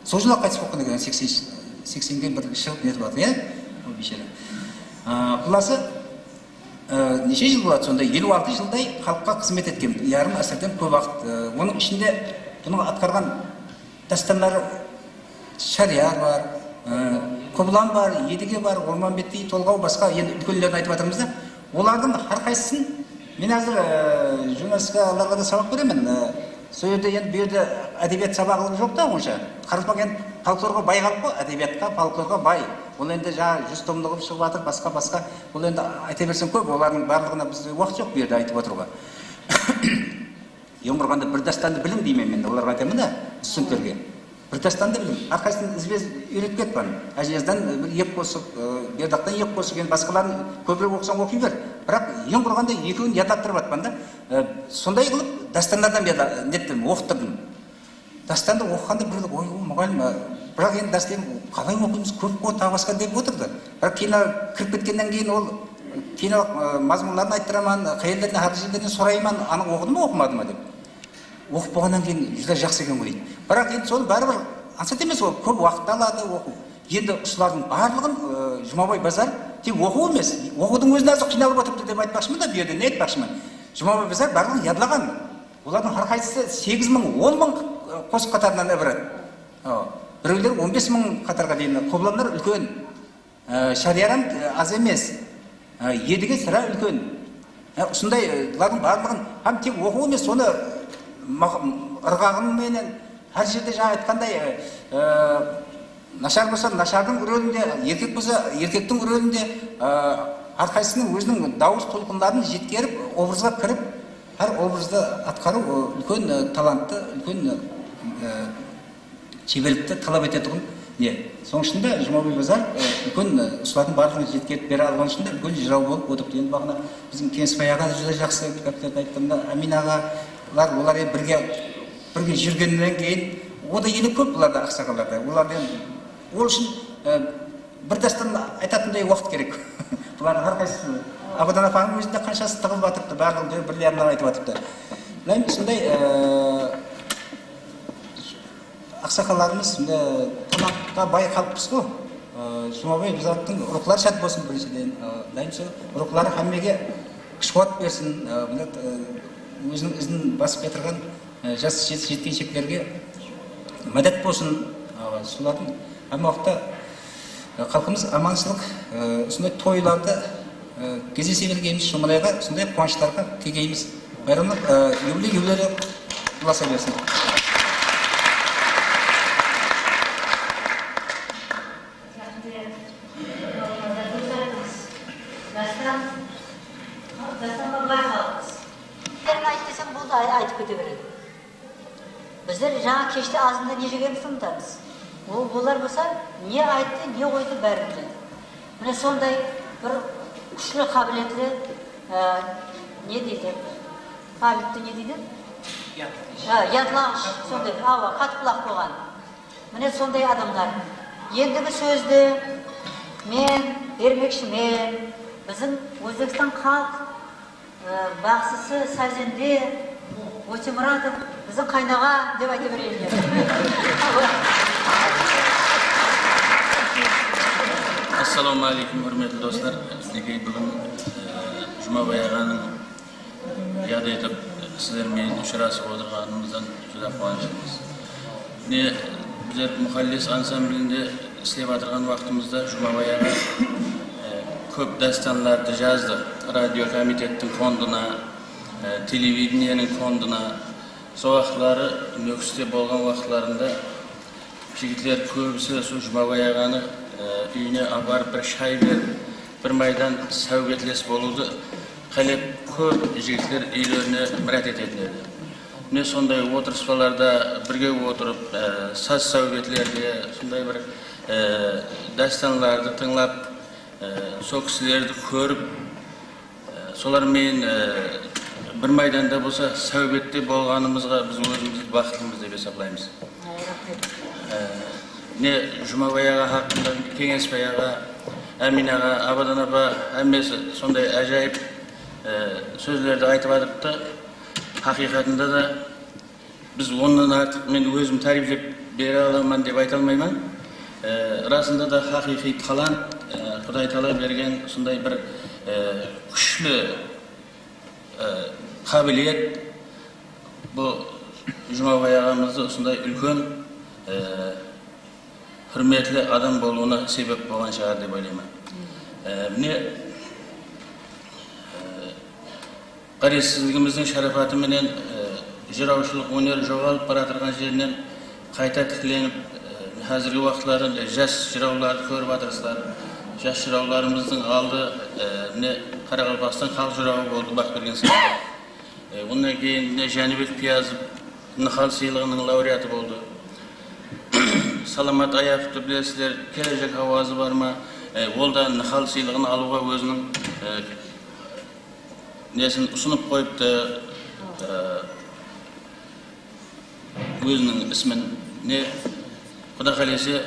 Сол жылы қайтыс болған екен 80-ге бір шығып нетіп жатыр, иә? Ол бейшара. Құласы неше жыл болады сонда? 56 жылдай халыққа қызмет еткен, ярым ғасырдан көп уақыт. Оның ішінде бұның атқарған дастандар Шариғар бар, Қобылан бар, Едіге бар, Орманбеттей, Толғау, басқа енді үлкендерді айтып жатырмыз да. Олардың әрқайсысын мен қазір журналистикаларға да сабақ беремін. Сол жерде енді бұл жерде әдебиет сабағы жоқ та онша. Қарызбақ енді фольклорға бай қалып қой, әдебиетқа, фольклорға бай. Ол енді жаңа 100 томдығы шығып жатыр, басқа. Ол енді айта берсең көп, олардың барлығына бізде уақыт жоқ бұл жерде айтып отыруға. Ең құрғанда бір дастанды білім деймін мен, оларға айтамын да, студенттерге. Бір дастанды білім. Әрқайсысын ізбез үйретіп кетпін. Әжезден бір еп қосып, бердақтан еп қосып, енді басқаларын көбірек оқысаң оқи бер. Бірақ ең құрғанда екеуін ятаттырып атпан да. Сондай қылып дастандардан неттім, оқыттырдым. Dastandı оқығанда біреулер ой мұғалім бірақ енді дастан қалай оқимыз көп қой тағы басқа деп отырды. Бірақ кейін кіріп кеткеннен кейін ол кейін мазмұнларын айттырамын, қайелдерден хадистерден сұраймын, аны оқыды ма оқымады ма деп. Оқып болғаннан кейін жүзі жақсы екен ғой дейді. Бірақ енді соны бәрібір ансат емес ол көп уақыт алады оқу. Енді ұшылардың барлығын Жұмабай Базар тек оқу емес, оқудың өзіне азы қиналып отырыпты деп айтпақшымын да, бұл жерде не айтпақшымын. Жұмабай Базар барлығын ядылаған. Олардың әрқайсысы 8 мың, 10 мың қос қатарынан ібіреді. Біреулер 15 мың қатарға дейін. Қобыландар үлкен, Шариғарам аз емес, Едіге сірә үлкен. Осындайлардың барлығын һәм тек оқу емес, соны ырғағыменен әр жерде жаңа айтқандай нашар болса нашардың рөлінде, еркек болса еркектің рөлінде әрқайсысының өзінің дауыс толқындарын жеткеріп, образға кіріп, әр образды атқару үлкен талантты, үлкен шеберлікті талап ететұғын не. Соның ішінде Жұмабай Базар үлкен ұсылардың барлығын жеткеріп бере алған ішінде үлкен жырау болып отырыпты. Енді бағына біздің Кеңесбай аға да жүзі жақсы кітаптерді айтқанда, Амин ағалар олар бірге жүргеннен кейін ода елі көп бұларда ақсақаларда. Ол үшін бір дастан айтатындай уақыт керек. Бұлардың әрқайсысы Абадан апаның өзінде қаншасы тығылып батырыпты, барлығын бірлерінен айтып батырыпты. Сондай ақсақаларымыз тамаққа бай қалыппыз ғой. Жұмабай Базардың рухлары шат болсын біріншіден. Рухлары әммеге күш қуат берсін. Өзінің ізін басып кетірген жас жеткеншектерге мәдет болсын. Солардың әм уақытта халқымыз аманшылық, осындай тойларды кездесе бергеніміз, шомалайға, сондай қуаныштарға келгеніміз. Байрамлар юбилей ұласа берсін. Айтып кете береді. Біздер жаңа кеште азында не жегенімізді ұмытамыз. Ол болар болса, не айтты, не қойды бәрін біледі. Міне сондай бір күшлі қабілетлі не дейді? Қабілетті не дейді? Ядлағыш, сондай ауа, қатып құлақ болған. Міне сондай адамдар. Ендігі сөзді мен, бермекшімен, біздің Өзбекстан халық бақсысы Сазенде Өтемұратов біздің қайнаға деп айта берейін. Ассаламу алейкум, құрметті достар. Мінекей бүгін Жұмабай ағаның яд етіп сіздермен ұшырасып отырғанымыздан жүдә қуаныштымыз. Біздер мұхаллес ансамблінде істеп отырған уақытымызда Жұмабай аға көп дастанларды жазды. Радио комитеттің фондына, телевидениенің фондына. Сол уақытлары Нөкісте болған уақытларында жігітлер көбісі Жұмабай ағаны үйіне апарып бір шай беріп, бір майдан сәугетлес болуды қалеп көп жігітлер үйлеріне мұрат ететін еді. Міне сондай отырыспаларда бірге отырып, саз сәугетлерге сондай бір дастанларды тыңлап, сол кісілерді көріп, солармен бір майданда болса сәугетте болғанымызға біз өзімізді бақыттымыз деп есептейміз. Жұмабай аға хақында Кеңесбай аға, Әмин аға, Абадан апа әммесі сондай әжайып сөздерді айтып адыпты. Хақиқатында да біз оннан артық мен өзім тәрбиелеп бере аламын деп айта алмаймын. Расында да хақиқи талант Құдай тағала берген сондай бір күшлі қабілет. Бұл Жұмабай ағамызды осындай үлкен hürmetli adam bolluğuna sebep olan şehir de böyleyim. Qaretsizligimizin şarafatı menen jırauşuluk öneri жоғалып бара тұрған жерінен қайта тікленіп, қазіргі уақытларын жас жырауларды көріп атырсыздар. Жас жырауларымыздың алды Қарақалпақстан халық жырауы болды бақ берген сынды. Ондан кейін Жәнібек Пиязов Нахал сыйлығының лауреаты болды. Саламат Аяқовты білесіздер, келешек ауазы бар ма? Ол да Нахал сыйлығын алуға өзінің несін ұсынып қойыпты, өзінің ісмін. Құда қалесе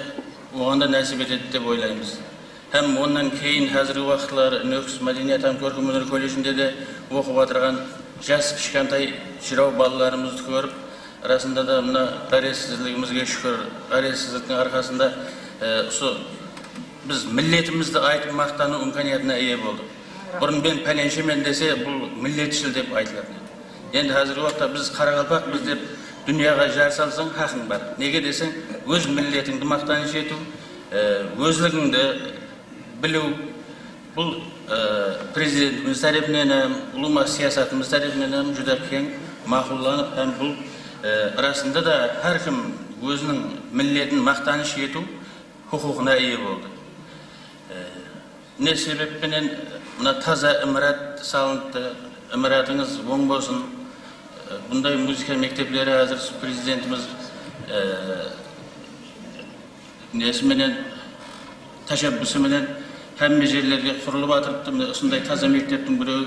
оғанда нәсіп етеді деп ойлаймыз. Hem ondan кейін қазіргі уақытлар Нөкіс Мәдениет һәм көркем өнер колледжінде де оқып отырған жас кішкентай жырау балаларымызды көріп, расында да мына қаретсіздігімізге шүкір, қаретсіздіктің арқасында біз миллетімізді айтып мақтану имканиятына ие болдық. Бұрын мен пәленшемен десе, бұл миллетшіл деп айтылады. Енді қазіргі уақытта біз Қарақалпақпыз деп дүнияға жар салсаң хақың бар. Неге десең, өз миллетіңді мақтаныш ету, өзлігіңді білу, бұл президентіміз тарапынан, ұлыма сиясатымыз тарапынан жүдә кең мақұлданып, һәм бұл расында да әркім өзінің миллетін мақтаныш ету құқығына ие болды. Не себеппенен мына таза імарат салынды, імаратыңыз оң болсын. Бұндай музыка мектеплері әзір президентіміз несіменен, тәшәббісіменен әмме жерлерге құрылып атырыпты. Осындай таза мектептің біреу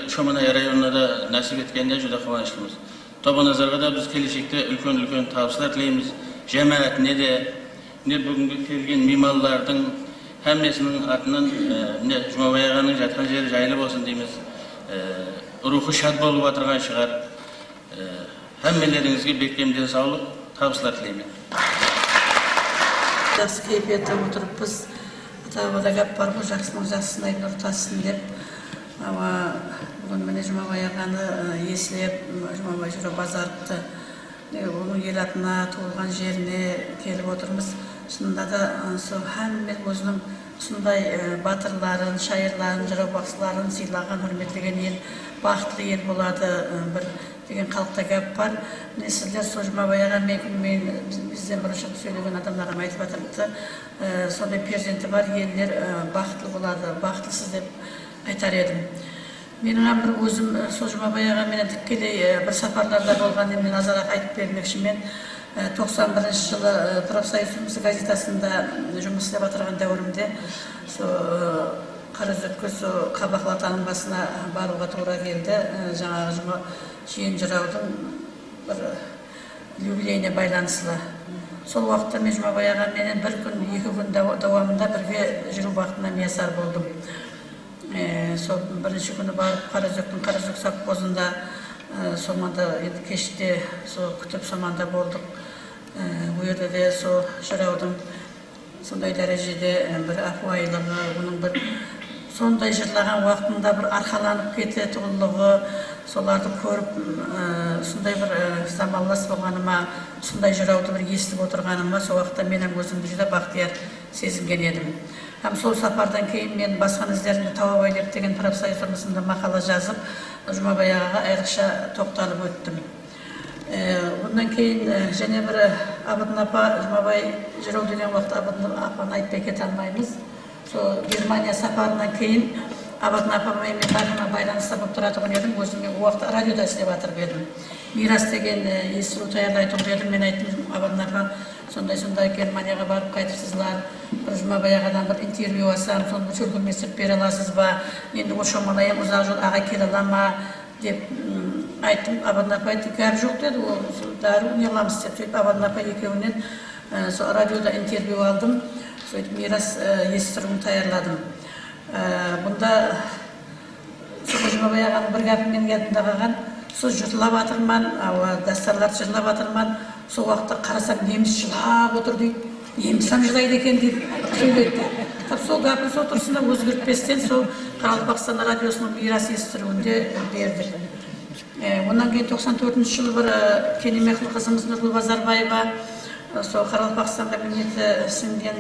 Шоманай районына да нәсіп еткенде жүдә қуаныштымыз. Тоба назарға да біз келешекте үлкен табыстар тілейміз. Жәмәатіне де, бүгінгі келген меймандардың әммесінің атынан Жұмабай ағаның жатқан жері жайлы болсын дейміз. Рухы шат болып отырған шығар. Әммелеріңізге бекемден саулық, табыстар тілеймін. Жақсы кейіпетті отырыппыз. Атабада ғап бар бұл жақсының жақсысына ұртасын деп. Бүгін міне Жұмабай ағаны еслеп, Жұмабай жүрі базарыпты. Оның ел атына, туылған жеріне келіп отырмыз. Шынында да әммен өзінің сондай батырларын, шайырларын, жырау бақсыларын сыйлаған, hürmetlеген ел, бақытлы ел болады бір деген қалықта гәп бар. Сіздер сол Жұмабай аға мен бізден бірінші сөйлеген адамдарға айтып атырыпты. Сондай перзенті бар елдер бақытлы болады, бақытлысыз деп айтар едім. Менің бір өзім сол Жұмабай аға менен тікелей бір сапарларда болған мен азырақ айтып бермекші. Мен 91 жылы Профсоюз жұмысы газетасында жұмыс істеп отырған дәуірімде Қараөзекке Қабақлатаның басына баруға тура келді. Жаңағы жиен жыраудың бір юбилейіне байланысты. Сол уақытта мен Жұмабай ағаменен бір күн, екі күн давамында бірге жүру бақытына миясар болдым. Сол бірінші күні барып Қараөзектің Қараөзек совхозында соманда кеште күтіп соманда болдық. Bu yerде де сол жыраудың сондай дәрежеде бір апуайлығы, оның бір сондай жырлаған уақытында бір арқаланып кететұғылығы, соларды көріп, сондай бір замаллас болғаныма, сондай жырауды бір естіп отырғаныма, сол уақытта менің өзімді жүдә бақтияр сезінген едім. Һәм сол сапардан кейін мен басқан іздерімді тауып айлап деген профсоюз тұрмысында мақала жазып, Жұмабай ағаға айрықша тоқталып өттім. Бұндан кейін және бір Абыдын апа, Жұмабай жырау деген уақытта Абыдын апаны айтпай кете алмаймыз. Сол Германия сапарынан кейін Абыдын апамен мен тағына байланыста болып тұратығын едім, өзіме уақытта радиода істеп жатырып едім. Мирас деген естіру таярлай тұрып едім, мен айттым, Абыдын апа, сондай Германияға барып қайтыпсызлар, бір Жұмабай ағадан бір интервью алсам, соны көрместіріп бере аласыз ба, енді ол шомалайым ұзақ жол аға келе ала ма деп айттым. Абыдын апа айтты, гәп жоқ деді, ол дәру не қыламыз деп. Сөйтіп Абыдын апа екеуінен радиода интервью алдым, сөйтіп Мирас естіруін таярладым. Бұнда Жұмабай ағаның бір гәпімен ядымда қалған, сол жырлап атырман, дастарларды жырлап атырман, сол уақытта қарасам неміс жылап отыр дейді, немістен жылайды екен дейді, сөйледі. Сол гәпін сол тұрсында өзгертпестен сол Қарақалпақстан радиосының Мирас естіруінде берді. Онан кейін 94 жылы бір Кенемехлі қызымыз Нұргүл Базарбаева сол Қарақалпақстанға мінеті сіңген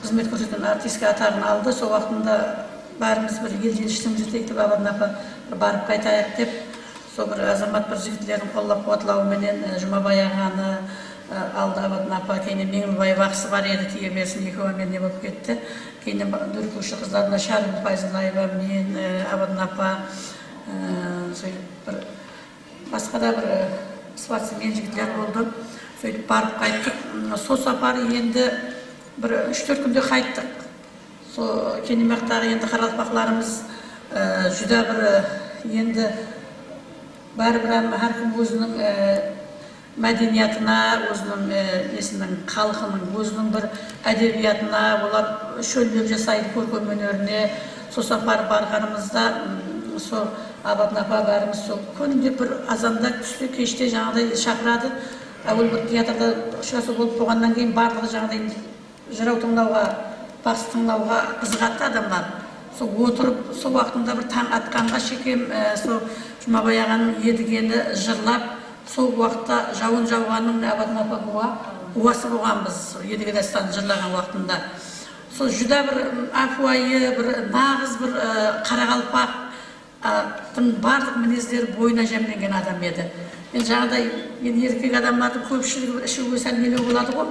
қызмет көрсеткен артистка атағын алды. Сол уақытында бәріміз бір елден іштің жетейік деп Абыдын апа барып қайтайық деп, сол бір азамат бір жігітлерін қоллап қуатлауыменен Жұмабай ағаны алды. Абыдын апа кейінен Меңлібай бақсы бар еді, тие берсін, екеуімен не болып кетті. Кейінен дүркуші қыздарына Шарым Файзылаева, мен, Абыдын апа, басқа да бір спортсмен жігітлер болды. Сөйтіп барып қайттық. Сол сапары енді бір 3-4 күнде қайттық. Сол Кенемақтағы енді Қарақалпақларымыз жүдә бір енді бәрі-бір әркім өзінің мәдениетіне, өзінің несінің халқының, өзінің бір әдебиетіне, олар шөлдеп жасайды көркем өнеріне. Сол сапар барғанымызда сол Абыдын апа бәріміз сол күнде бір азанда түсте кеште жаңағыдай шақырады. Әуел бір театрда ұшырасу болып болғаннан кейін барлығы жаңағыдай жырау тыңдауға, бақсы тыңдауға қызығатты адамдар. Сол отырып, сол уақытында бір таң атқанға шекем, сол Жұмабай ағаның едігені жырлап, сол уақытта жауын жауғанның Абыдын апа бұғасы болғанбыз, едіге дастаны жырлаған уақытында. Сол жүдә бір афуайы, бір нағыз бір Қарақалпақтың барлық мінездері бойына жәмленген адам еді. Мен жаңағыдай, еркек адамдардың көпшілігі ішуге сәл мелеу болады ғой.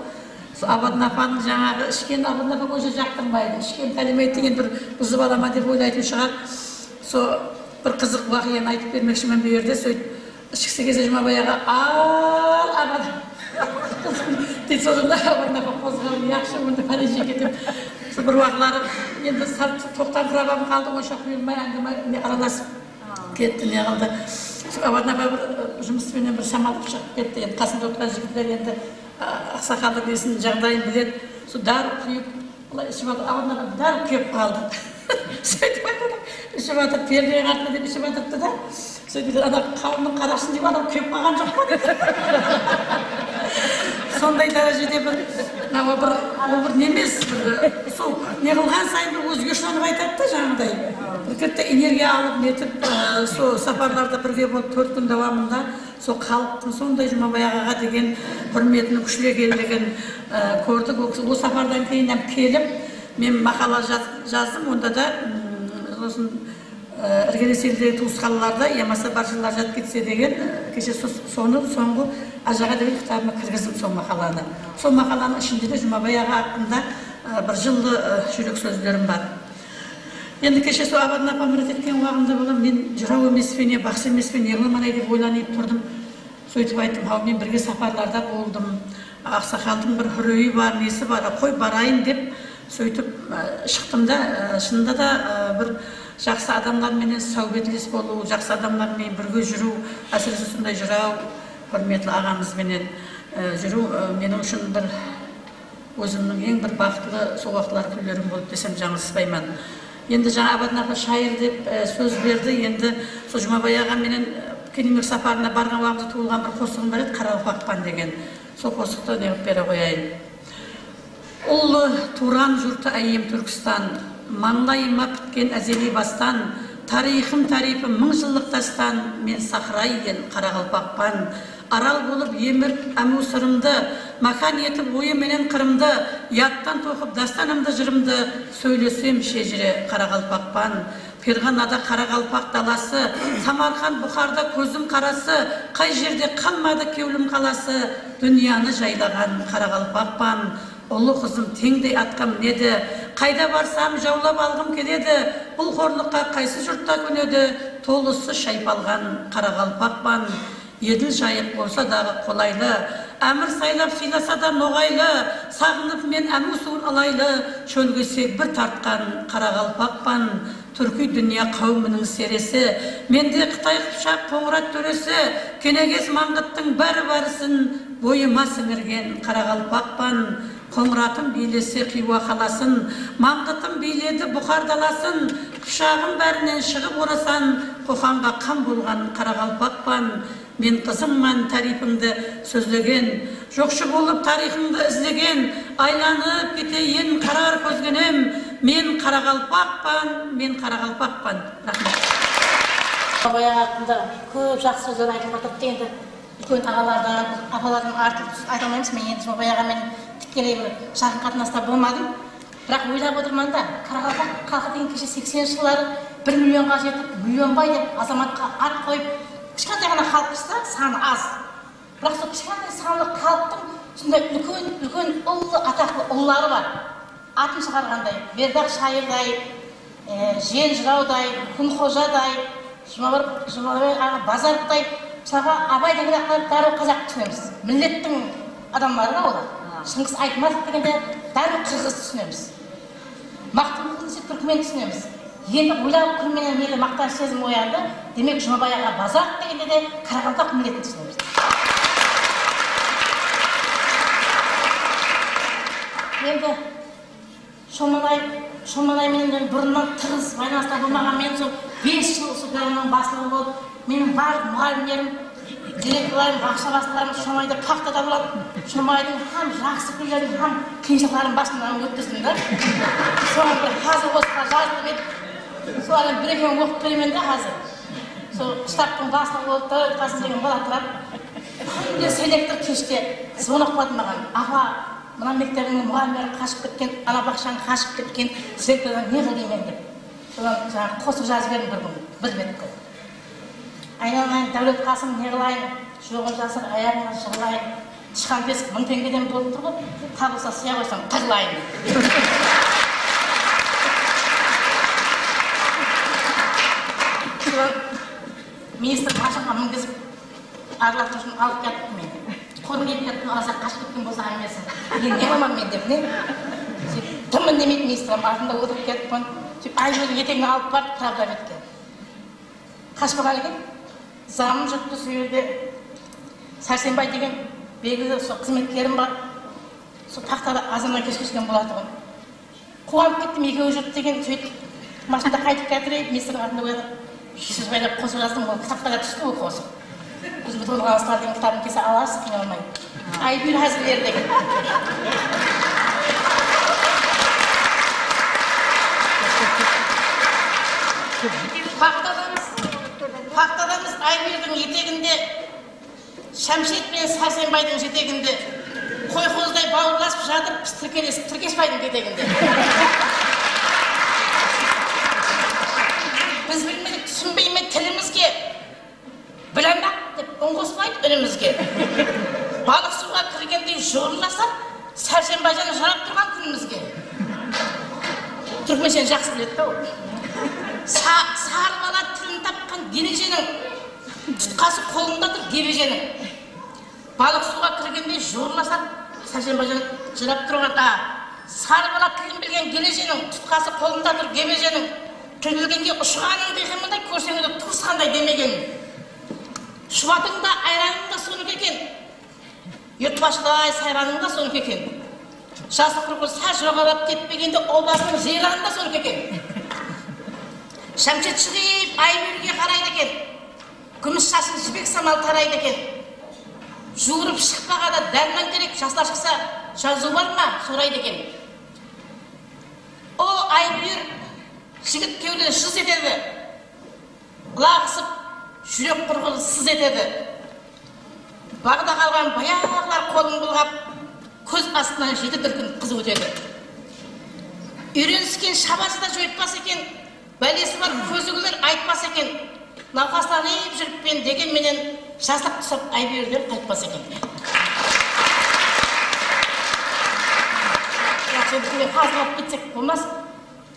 Абыдын апаның жаңағы ішкен, Абыдын апа көже жақтырмайды. Ішкен кәлемет деген бір бұзып алама деп ойлайтын шығар. Сол бір қызық уақияны айтып бермекшімін бұл жерде. Сөйтіп ішкісі келсе Жұмабай аға, ал Абыдын дейді, соңында Абыдын апа қозғалып, яқшы онда пәленше кетіп. Сол бір уақылары енді тоқтан құрабам қалды, ойша құйылмай, әңгіме араласып кетті, не қалды. Абыдын апа бір жұмыспенен бір шамалып шығып кетті. Енді қасында отырған жігіттер енді ақсақалды несінің жағдайын біледі. Сол дәру құйып, ішіп жатыр, Абыдын апа дәру кеп қалды. Сөйтіп айтады, ішіп жатыр, перденің артына деп ішіп жатырды да. Сөйтіп ана қауымның қарашын деп адам кеп қалған жоқ па деді. Сондай дәрежеде бір немес, сол не қылған сайын бір өзгешеленіп айтады да жаңағыдай. Бір кетті энергия алып нетіп, сол сапарларда бірге болып 4 күн давамында сол халықтың сондай Жұмабай ағаға деген құрметінің күшейгендігін көрдік. Ол сапардан кейін келіп, мен мақала жаздым, онда да сосын іргелес елдегі туыс қалаларда ямаса баршылар жатып кетсе деген кеше соны соңғы ажаға деген кітабыма кіргіздім сол мақаланы. Сол мақаланың ішінде де Жұмабай аға hakkında бір жылы жүрек сөздерім бар. Енді кеше сол Абыдын апам рет еткен уақытында болам, мен жырау емеспен, бақсы емеспен, неғыламан деп ойланып тұрдым. Сөйтіп айттым, ау мен бірге сапарларда болдым. Ақсақалдың бір үрейі бар, несі бар, қой барайын деп сөйтіп шықтым да, шынында да бір жақсы адамдармен сәубетлес болу, жақсы адамдармен бірге жүру, әсіресе сондай жырау құрметлі ағамызбенен жүру менің үшін бір өзімнің ең бір бақытлы сол уақытлар күндерім болды десем жаңылыспаймын. Енді жаңа Абыдын апа шайыр деп сөз берді. Енді сол Жұмабай ағаменен Кенемек сапарына барған уақытта туылған бір қосығым бар еді, Қарақалпақпан деген. Сол қосықты неғып бере қояйын. Ұлы Туран жұрты әйем Түркістан, маңлайыма біткен әзели бастан, тарихым тарифы мың жылдық дастан, мен сахра ел Қарақалпақпан. Арал болып еміріп әму сырымды, мақан етіп ойы менен қырымды, яттан тоқып дастанымды жырымды, сөйлесем шежіре Қарақалпақпан. Ферғанада Қарақалпақ даласы, Самарқан Бұхарда көзім қарасы, қай жерде қалмады кеулім қаласы, дүнияны жайлаған Қарақалпақпан. Ұлы қызым теңдей атқа мінеді, қайда барсам жаулап алғым келеді, бұл қорлыққа қайсы жұртта көнеді, толысы шайпалған Қарақалпақпан. Еділ жайық болса дағы қолайлы, әмір сайлап сыйласа да ноғайлы, сағынып мен әму суын алайлы, шөлгесек бір тартқан Қарақалпақпан. Түркі дүния қауымының сересі, менде Қытай қыпшақ Қоңырат төресі, кенегес Маңғыттың бәрі-бәрісін бойыма сіңірген Қарақалпақпан. Қоңыратым билесе Қиуа қаласын, Маңғытым биледі Бұхар даласын, қыпшағым бәрінен шығып орасан, қоқанға қам болған Қарақалпақпан. Мен қызыңман тарихыңды сөзлеген, жоқшы болып тарихыңды іздеген, айланып кетейін қарар көзгенем, мен Қарақалпақпан, мен Қарақалпақпан. Рахмет. Баяғы hakkında көп жақсы сөздер айтылып жатыр енді үлкен ағалардан, апалардан артық айта алмаймыз. Мен енді баяға мен тікелей бір жақын қатынаста болмадым. Бірақ ойлап отырман да, Қарақалпақ халқы деген кеше 80 жылдары 1 миллионға жетіп, миллионбай деп азаматқа ат қойып, кішкентай ғана халықпызда, саны аз. Бірақ сол кішкентай саны халықтың сондай үлкен ұлы атақты ұлылары бар. Атын шығарғандай, Бердақ шайырдай, Жен жыраудай, Күнқожадай, Жұмабай аға Базаровтай, мысалға Абай деген дәру қазақ түсінеміз. Миллеттің адамдары да олар. Шыңғыс Айтматов дегенде дәру қырғыз түсінеміз. Мақтымыз десе түркімен түсінеміз. Енді ойлап күнменен мейлі мақтан сезім оянды, демек Жұмабай аға Базаров дегенде де Қарақалпақ миллетін түсінеміз. Енді Шолманай менен бұрыннан тығыз байланыста болмаған, мен сол 5 жыл сұлтанның басылығы болып, менің барлық мұғалімдерім, директорларым, бақша бастыларым Шолмайды қақтата болады. Шолмайдың һәм жақсы күндерін, һәм қиыншылықтарын басынан өткіздім да. Соған бір қазір осыға жаздым еді. Солардың бір-екеуін оқып беремін де қазір. Сол штабтың басылығы болып тұрып, қасым деген бала тұрады. Күнде селектор кеште звонок қылады маған. Аға, мына мектебінің мұғалімдері қашып кеткен, ана бақшаның қашып кеткен, селектордан не қылдеймін деп. Содан жаңағы қосып жазып бердім бір күн, бір беткі. Айналайын, Дәулет Қасым не қылайын, жоғын жасыр, аяғына жығылайын, тышқан бесік 1000 теңгеден болып тұр ғой, табылса сия қойсам қырылайын. Содан министр машинға мінгізіп аралату үшін алып кеттім мен. Қолым келіп кеттім, алса қашып кеткен болса әңгімесі. Енді не қыламын мен деп, не? Тымын демейді министрім, артында отырып кеттім. Айжөлдің етегіне алып барып Правда бетке. Қашпаған екен, замын жұтты сүйерде Сәрсенбай деген белгілі қызметкерім бар. Сол тақтада азаннан кешкен болатығын. Қуанып кеттім, екеуі жұтты деген сөйтіп машинада қайтып кәтірейіп, министрдің артында қойдым. Жүз байлап қосып жаздым, ол кітаптарға түсті ол қосып. Біз бұтын ғалыстар деген кітабын кесе аласыз, қиын алмайды. Айбүйір әзірлер деген. Фактадамыз Айбүйірдің етегінде, Шәмшет пен Сәрсенбайдың жетегінде, қой-қоздай бауырласып жатыр, біз тіркелесіп Тіркешбайдың етегінде. Біз білмедік, түсінбейме тілімізге, біләмбақ деп ұн қоспайды үнімізге. Балық суға кіргендей жорыласап, Сәрсенбайжаны жарап тұрған күнімізге. Түркменшен жақсы біледі да ол. Сары бала тілін тапқан денеженің, тұтқасы қолында тұр гебеженің. Балық суға кіргендей жорыласап, Сәрсенбайжаны жарап тұрған. Сары бала тілін білген денеженің, тұтқасы қолында тұр гебеженің. Түнілгенге ұшғаның дейхімінде көрсеңді туысқандай демеген. Шұбатың да, айраның да соны кекен. Ертбашылай сайраның да соны кекен. Жасы құрқыр сәр жоғалап кетпегенде обасының жиғанын да соны кекен. Шәмшет шығып Айбүйірге қарайды екен. Күміс шашын жібек самал тарайды екен. Жуырып шықпағада дәрмен керек, жаслар шықса жазу бар ма? Сұрайды екен. О, Айбүйір жігіт кеуде жыз етеді. Лағысып, жүрек құрғыл сыз етеді. Бағда қалған баяғылар қолын бұлғап, көз астынан 7 дүркін қыз өтеді. Үйреніскен шабасы да жойтпас екен, бәлесі бар көзігілер айтпас екен. Науқасланып жүріппен дегенменен жазлап түсіп Айбүйірден қайтпас екен. Қазылап кетсек болмас,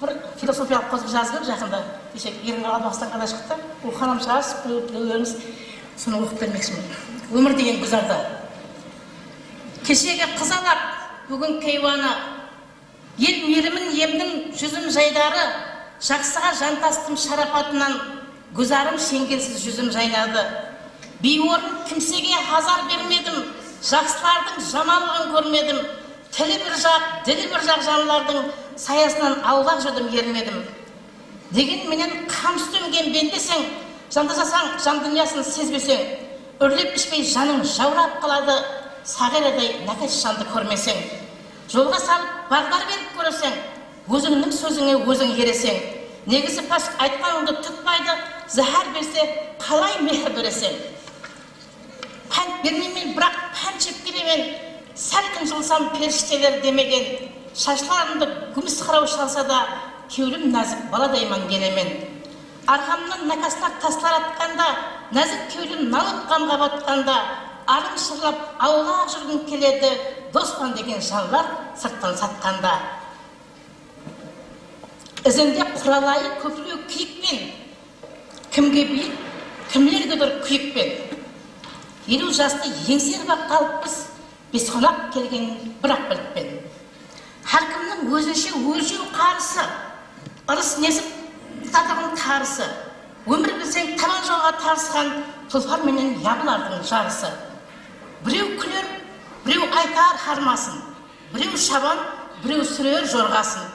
бір философиялық қозып жазғым жақында. Кешек Еріңі Алмастан қада шықты, оқығаным шығарыз, білуіңіз, соны оқып бермекшімін. Өмір деген гүзарда. Кешегі қызалап, бүгін кейуаны, ел мерімін емдің жүзім жайдары, жақсыға жантастым шарапатынан, гүзарым шеңгенсіз жүзім жайнады. Бейорын кімсеге хазар бермедім, жақсылардың жамалығын көрмедім. Тілі бір жақ, ділі бір жақ жанлардың саясынан аулақ жүрдім ермедім. Деген менен қам үстемген бендесең, жанды жасаң, жан дүниясын сезбесең, үрлеп ішпей жаның жаурап қалады, сағирадай нәкес жанды көрмесең. Жолға салып, бағдар беріп көресең, өзіңнің сөзіңе өзің ересең. Негізі пас айтқаныңды тұтпайды, зәһәр берсе, қалай мехір бересең. Пән бермеймен, бірақ пән чепкелемен, сәлкін жылсам періштелер демеген, шашларымды күміс қырау шалса да, кеулім нәзік баладайман келемен. Арқамнан накаслар таслар атқанда, нәзік кеулім налып қамға батқанда, арың шырлап аулақ жүргін келеді, доспан деген жанлар сырттан сатқанда. Ізінде құралайы көпілеу күйікпен, кімге бейіп, кімлерге дұр күйікпен. 50 жасты еңсер бақ қалыппыз, бесқонақ келген бірақ біліппен. Әркімнің өзінше өлшеу қарысы, ырыс несіп татығын тарысы. Өмір білсең табан жолға тарысқан тұлпар менен ябылардың жарысы. Біреу күлер, біреу айтар хармасын, біреу шабан, біреу сүрер жорғасын.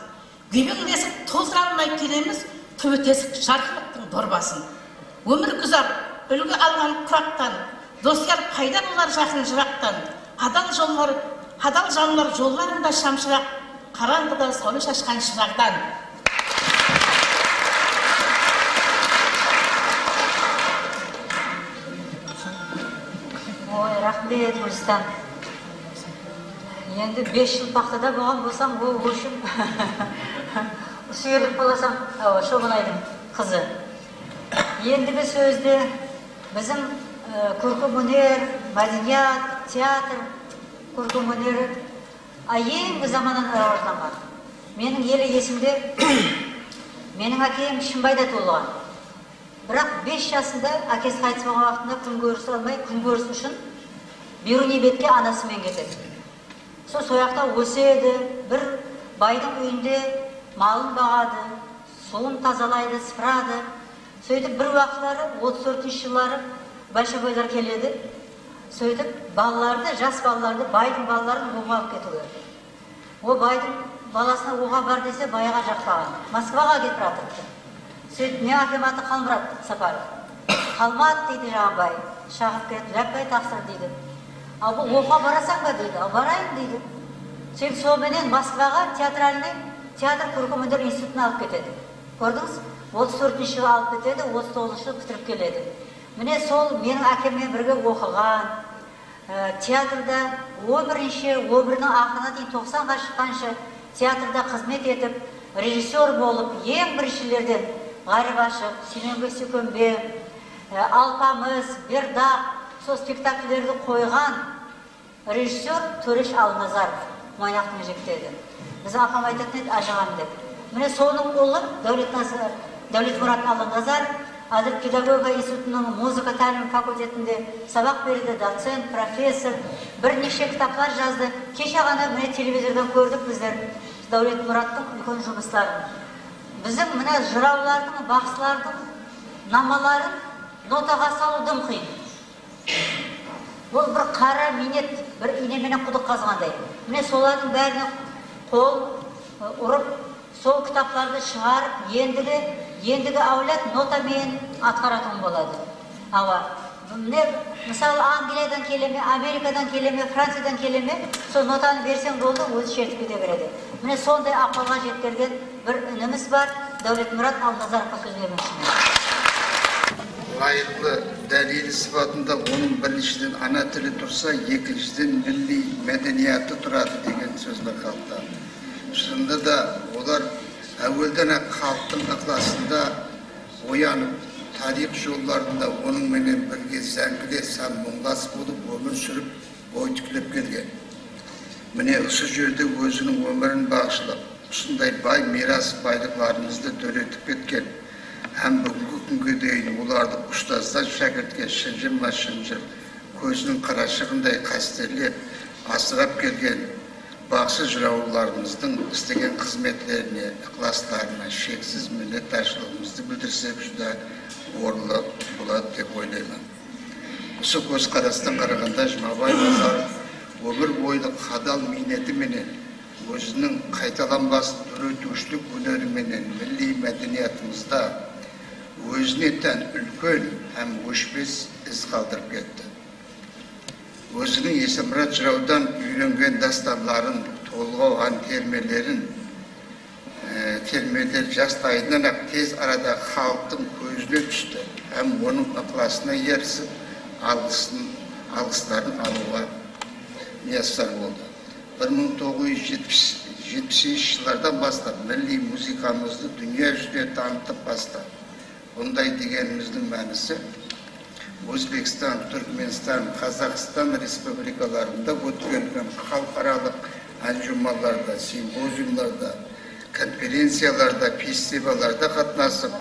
Гүйбеңдесіп тоздыра алмай келеміз төбетесік жарқылықтың дорбасын. Өмір күзар, үлгі алған құрақтан, достар пайда болар жақын жырақтан. Адал жанлар жолларында шамшырақ, қараңғыда сәуле шашқан шырағдан. Ой, рахмет, Гүлстан. Енді 5 жыл бақтада болған болсам, ол өшім сүйерлік боласам, Шоғынайдың қызы. Ендігі сөзді біздің көркемөнер, мәдениет, театр, көркемөнері ең заманнан араластырған. Менің елі есімде, менің әкем Шымбайда туылған. Бірақ 5 жасында әкесі қайтыс болған уақытында күн көрісе алмай, күн көріс үшін Берунибетке анасымен кетеді. Сол сояқта өседі, бір байдың үйінде малын бағады, суын тазалайды, сыпырады. Сөйтіп бір уақытлары 34 жыллары большевойлар келеді. Сөйтіп балаларды, жас балаларды, байдың балаларын оға алып кетуге. О байдың баласына оға бар десе баяға жақтаған. Москваға кетіп жатыр. Сөйтіп не акиматы Қалмұрат Сапаров. Қалмат дейді жаңа бай. Шағып кетіп, жаппай тақсыр дейді. Ал бұл оға барасаң ба дейді. Ал барайын дейді. Сөйтіп соменен Москваға театральный театр көркемөнер институтына алып кетеді. Көрдіңіз? 34 жылы алып кетеді, 39 жыл бітіріп келеді. Міне сол менің әкеммен бірге оқыған, театрда өмірінің ақырына дейін 90-ға шыққанша театрда қызмет етіп, режиссер болып, ең біріншілерден Ғарибашев, Сүйменбек Сүйкембе, Алпамыс, Бердақ, сол спектакльдерді қойған режиссер Төреш Алназаров, Мойнақтың жіктеді. Біз апам айтатын еді ажыған деп. Міне соның ұлы Дәулетмұрат Алназаров Адыр педагогия институтының музыка тәлім факультетінде сабақ берді, доцент, профессор, бірнеше кітаптар жазды. Кеше ғана міне телевизордан көрдік біздер Дәулетмұраттың үлкен жұмыстарын. Біздің міне жыраулардың, бақсылардың намаларын нотаға салудың қиын. Ол бір қара минет, бір инеменен құдық қазғандай. Міне солардың бәріне қол ұрып, сол кітапларды шығарып, ендігі әулет нотамен атқаратын болады. Ауа, міне мысалы Англиядан келеме, Америкадан келеме, Франциядан келеме, сол нотаны берсең болды, өзі шертіп кете береді. Міне сондай ақылға жеткерген бір үніміз бар. Дәулетмұрат Алмазаровқа сөз бермекшімін. Лайықты дәлелі сипатында оның біріншіден ана тілі тұрса, екіншіден милли мәдениеті тұрады деген сөзбар қалыптады. Шынында да олар әуелден-ақ халықтың ықыласында оянып, тарих жолдарында оның менен бірге зәңгілес һәм мұңдас болып өмір сүріп, бой түклеп келген. Міне осы жерде өзінің өмірін бағышлап, осындай бай мирас байлықтарымызды төлетіп кеткен. Һәм бүгінгі күнге дейін оларды ұстаздан шәкіртке шынжыр көзінің қарашығындай қастерлеп, асырап келген бақсы жырауларымыздың істеген қызметлеріне, ықыластарына шексіз minnettarшылығымызды білдірсек жүзді орынды болады деп ойлаймын. Осы көзқарастан қарағанда Жұмабай Базаров өмір бойлық қадал минетіменен, өзінің қайталанбас дүрөтушілік өнеріменен милли мәдениетімізді өзіне тән үлкен һәм өшпес із қалдырып кетті. Өзінің Есімұрат жыраудан үйренген дастанларын, толғаған термелер жастайынан-ақ тез арада халықтың көзіне түсті һәм оның ықыласына ерісіп, алғыстарын алуға мияссар болды. 1970 жылдардан бастап милли музыкамызды дүние жүзіне танытып бастады. Бұндай дегеніміздің мәнісі Өзбекстан, Түркменстан, Қазақстан республикаларында өткізілген халықаралық әңгімелерде, симпозиумдарда, конференцияларда, фестивальдарда қатынасып,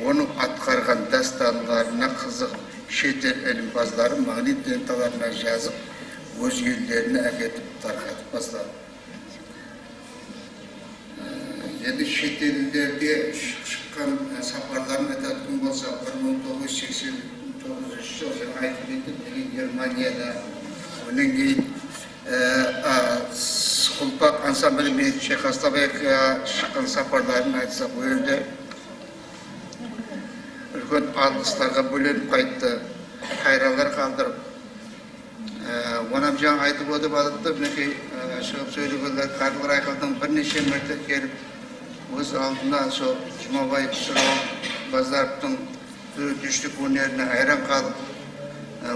оның атқарған дастанларына қызығып, шетел ілімпаздары магнит ленталарына жазып, өз елдеріне әкетіп тарқатып бастады. Енді шетелдерге шыққан сапарларын айтатын болса, 1989 жылы айтып етіп, Германияда, онан кейін Сұлпақ ансамблімен Чехословакияға шыққан сапарларын айтсақ, ол жерде үлкен алғыстарға бөленіп қайтты, қайралар қалдырып. Онам жаңа айтып өтіп алыпты, мінекей шығып сөйлегендер Қарлы Райқалдың бірнеше мәрте келіп, өз алдына сол Жұмабай Базаровтың дүрөтушілік өнеріне айран қалып,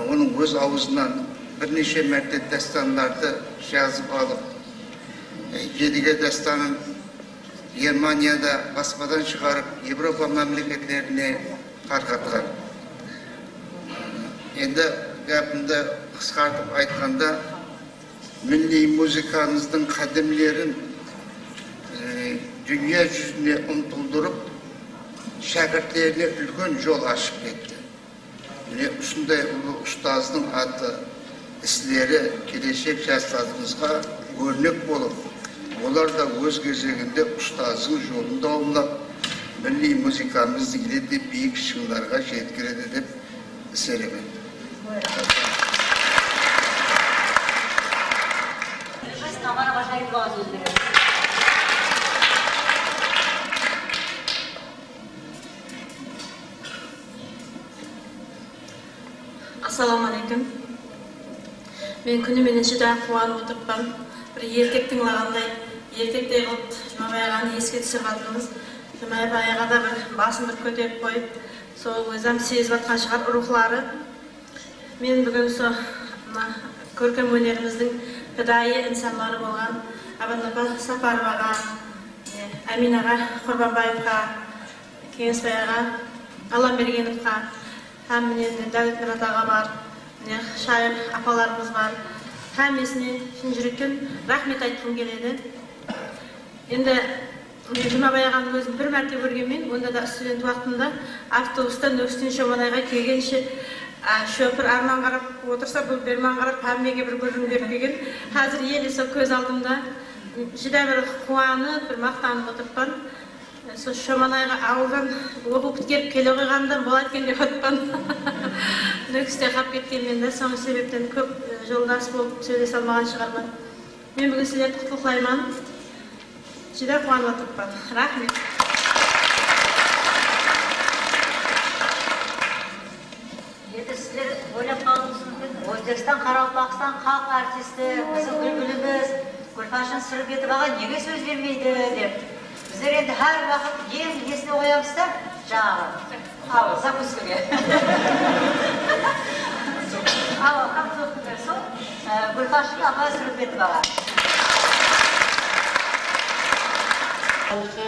оның өз аузынан бірнеше мәрте дастанларды жазып алып, едіге дастанын Германияда баспадан шығарып, Европа мемлекеттеріне тарқатқан. Енді гәпімді қысқартып айтқанда, милли музыкамыздың қадімлерін дүние жүзіне ұмтылдырып, шәкірттеріне үлкен жол ашып кетті. Міне осындай ұлы ұстаздың аты, істері келешек жастарымызға өрнек болып, олар да өз кезегінде ұстаздың жолында аулап, милли музыкамызды елде биік шыңдарға жеткізеді деп сенемін. Ассаламалейкум. Мен күніменен жүдә қуанып отырмын. Бір ертектің лағандай, ертектей қылып Жұмабай ағаны еске түсіріп жатырмыз. Жұмабай аға да бір басын бір көтеріп қойып, сол өзім сезіп жатқан шығар рухлары. Мен бүгін сол көркем өнеріміздің педайы инсанлары болған Абанапа Сапароваға, Аминаға Құрбанбаевқа, Кеңесбай аға, Алламбергеновқа, һәм менен Дәулетмұрат аға бар, шайыр апаларымыз бар. Һәммесіне шын жүректен рахмет айтқым келеді. Енді Жұмабай ағаны өзім бір мәрте көргенмен, онда да студент уақытында автобустан Өкстен Шоманайға келгенше шөпір арман қарап отырса, бұл берман қарап һәммеге бір көрін беріп келген. Қазір елі сол көз алдымда жүдә бір қуанып, бір мақтанып отырппын. Сол Шоманайға ауылдан оқып біткеріп келе қойғанымдан болады екен деп отырппын. Өксте қап кеткенмен де соның себептен көп жолдас болып сөйлесе алмаған шығармын. Мен бүгін сіздерді құттықтаймын. Жүдә қуанып отырппын. Рахмет. Енді сіздер Қарақалпақстан халық артисті, біздің үлгіліміз Гүлфаршын Сырымбетоваға неге сөз бермейді деп. Біздер енді әр уақыт ең есіне қоямыз да, жаңағы закускіге. Сол Гүлфаршын апа Сырымбетоваға. Халқы,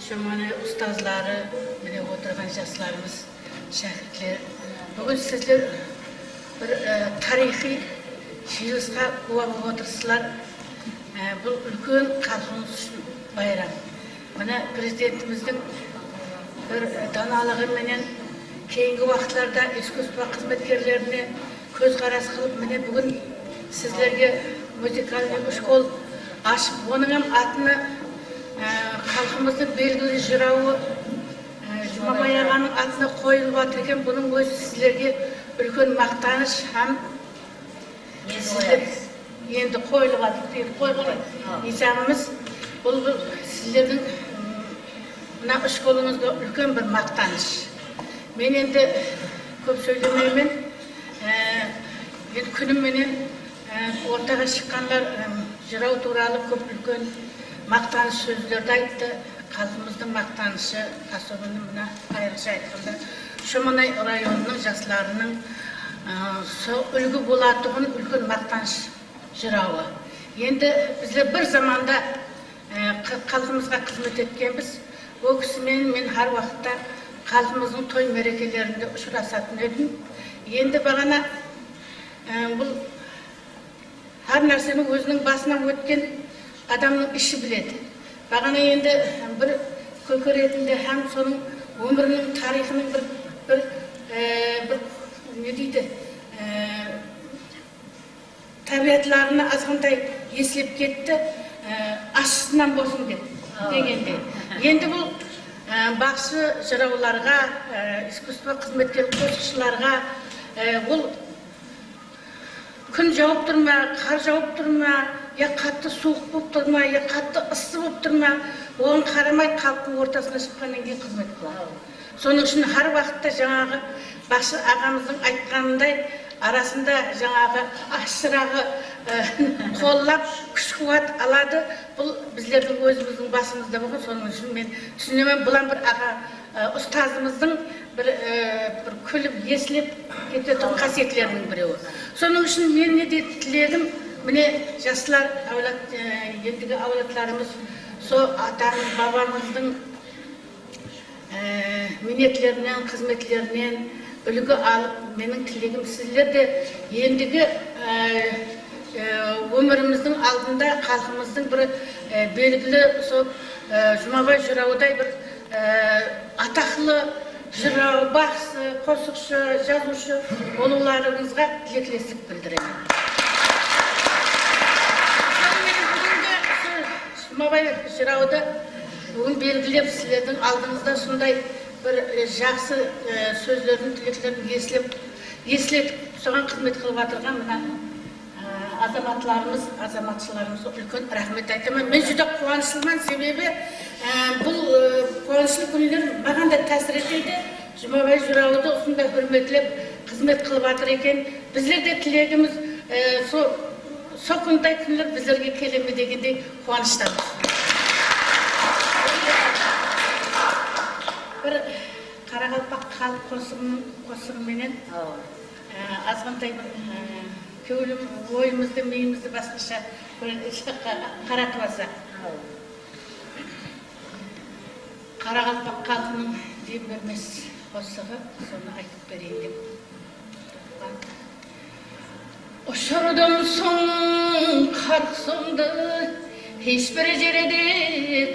шөмені ұстазлары, міне отырған жастарымыз, шәкіртлер. Бүгін сіздер бір тарихи жиылысқа куә болып отырсыздар. Бұл үлкен халқымыз үшін байрам. Міне президентіміздің бір даналығы менен кейінгі уақытларда искусство қызметкерлеріне көзқарас қылып, міне бүгін сіздерге музыкальный школ ашып, оның атына халқымыздың белгілі жырауы Жұмабай ағаның атына қойылып жатыр екен. Бұның өзі сіздерге үлкен мақтаныш һәм енді қойылып жатыр. Исамымыз бұл сіздердің мына школыңызға үлкен бір мақтаныш. Мен енді көп сөйлемеймін. Күнімменен ортаға шыққандар жырау туралы көп үлкен мақтаныш сөздерді айтты. Халқымыздың мақтанышы, особенно мына айрықша айтқанда, Шөмінай районының жастарының үлгі болатығын үлкен мақтаныш жырауы. Енді біздер бір заманда халқымызға қызмет еткенбіз. Ол кісімен мен әр уақытта халқымыздың той мерекелерінде ұшырасатын едім. Енді бағана бұл әр нәрсенің өзінің басынан өткен адамның іші біледі. Бағана енді бір көкір ретінде һәм соның өмірінің тарихының бір не дейді, табиғатларына азғантай еслеп кетті, ашысынан болсын дегенде. Енді бұл бақшы жырауларға, искусство қызметкер қосқышыларға бұл күн жауып тұрма, қар жауып тұрма, я қатты суық болып тұрма, я қатты ыссы болып тұрма, оған қарамай халықтың ортасына шыққаннан кейін қызмет қылады. Соның үшін әр уақытта жаңағы бақшы ағамыздың айтқанындай арасында жаңағы ашырағы қоллап күш-қуат алады. Бұл біздердің өзіміздің басымызда болған. Соның үшін мен түсінемін, бұлан бір аға ұстазымыздың бір күліп еслеп кететін қасиеттерінің біреуі. Соның үшін мен не де тіледім, міне жастар, ендігі әулетлеріміз со атамыз бабамыздың минетлерінен, қызметлерінен үлгі алып, менің тілегім сіздер де ендігі өміріміздің алдында халқымыздың бір белгілі Жұмабай жыраудай бір атақлы жырау, бақсы, қосықшы, жазушы болуларыңызға тілектестік білдіремін. Жұмабай жырауды бүгін белгілеп сіздердің алдыңызда сондай бір жақсы сөздердің, тілектерін еслетіп, соған қызмет қылып жатырған мына азаматларымыз, азаматшыларымыз үлкен рахмет айтамын. Мен жүдә қуаныштымын, себебі бұл қуанышлы күндер маған да тәсір етеді. Жұмабай жырауды осындай хөрметлеп қызмет қылып жатыр екен. Біздер де тілегіміз со күндай күндер біздерге келеме дегендей қуаныштамыз. Бір Қарақалпақ халық қосығыменен азғантай көңілім, ойымызды, миымызды басқаша қаратып алса. Қарақалпақ халқының дем бермес қосығы, соны айтып берейін деп. Ұшырдым соң қарсымды, ешбір жерде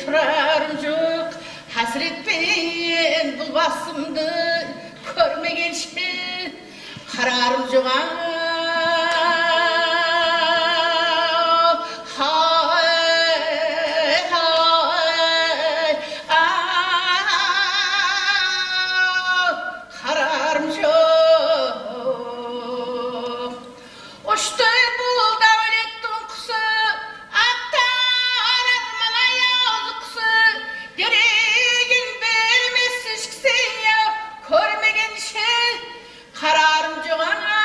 тұрарым жоқ. Hasretпен бұл басымды көрмегенше қарарым жоға. Қарарым жоқ. Ұшты бұл дәулеттің құсы, аттар арман аяулы құсы, дерегін бермес ішкісі, көрмегенше қарарым жоғана.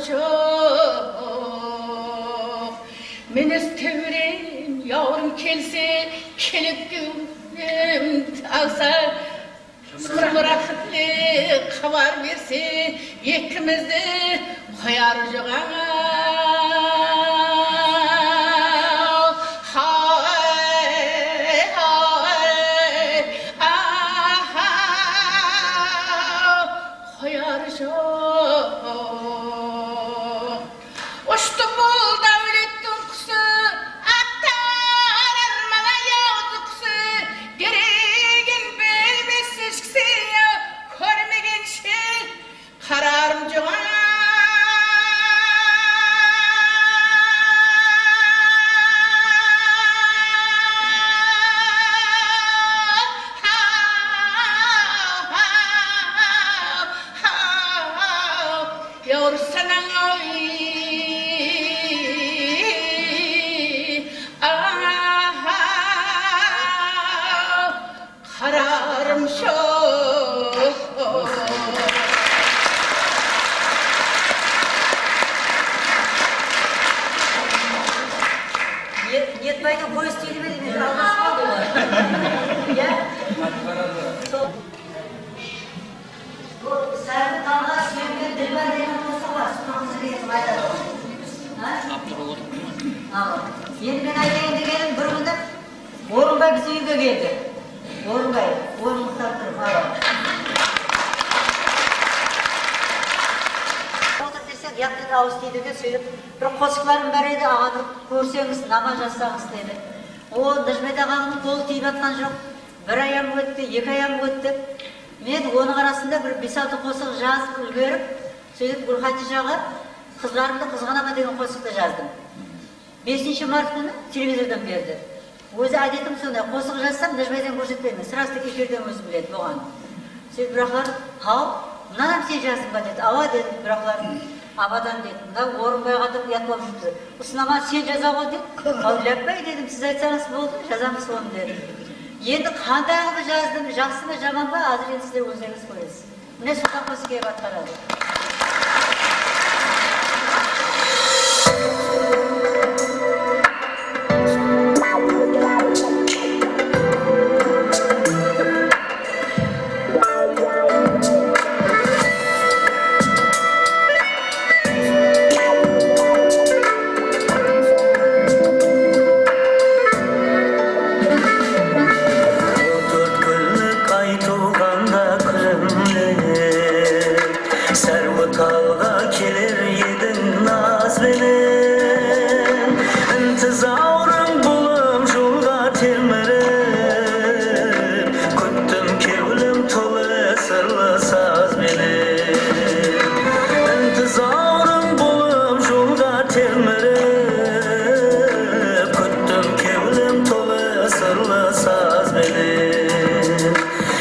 çok. Menes tevrem yavrum kelse kelip güvüm alsa Sırmıraklı kavar verse ikimizi koyar joğana. Kararım joğana. Yavru sana kararım çok. Yetmayın polis değilmedi mi? Anlaşmadı mı? Ya. Bu servi kanlar sürgün dilber denen olsa var. Sunamızı diyelim ayda. Yeni ben ayda gelin bir günde Orunbay bizi uyga geldi. Orunbay, Orunbay durub. Yaktı ağız deydi de söylеп, bir қосықларым бар еді, ағаны көрсеңіз, намаз жасаңыз деді. О, Нәжмет ағамның қолы тиіп жатқан жоқ. Bir ayam өтті, 2 ayam өтті. Мен оның арасында бір 5-6 қосық жазып үлгеріп, сөйтіп Гүлхатижаға қыздарымды қызғанама деген қосықты жаздым. 5 март күні телевизордан берді. Өзі әдетім сондай, қосық жазсам Нәжметтен көрсетпеймін, сразу эфирден өзі біледі бұған. Сөйтіп бірақлар, «Хау, мынаны сен жаздың ба?» деді. «Ава» деді бірақлар. Абадан деді, мына Орынбайға деп ұят болып жүріпті. Ұсынама сен жаза ғой деді. Қаулаппай дедім, сіз айтсаңыз болды, жазамыз оны деді. Енді қандағыны жаздым, жақсы ма жаман ба, азыр енді сіздер өздеріңіз көресіз. Міне Сұлтан Қосыкеев атқарады.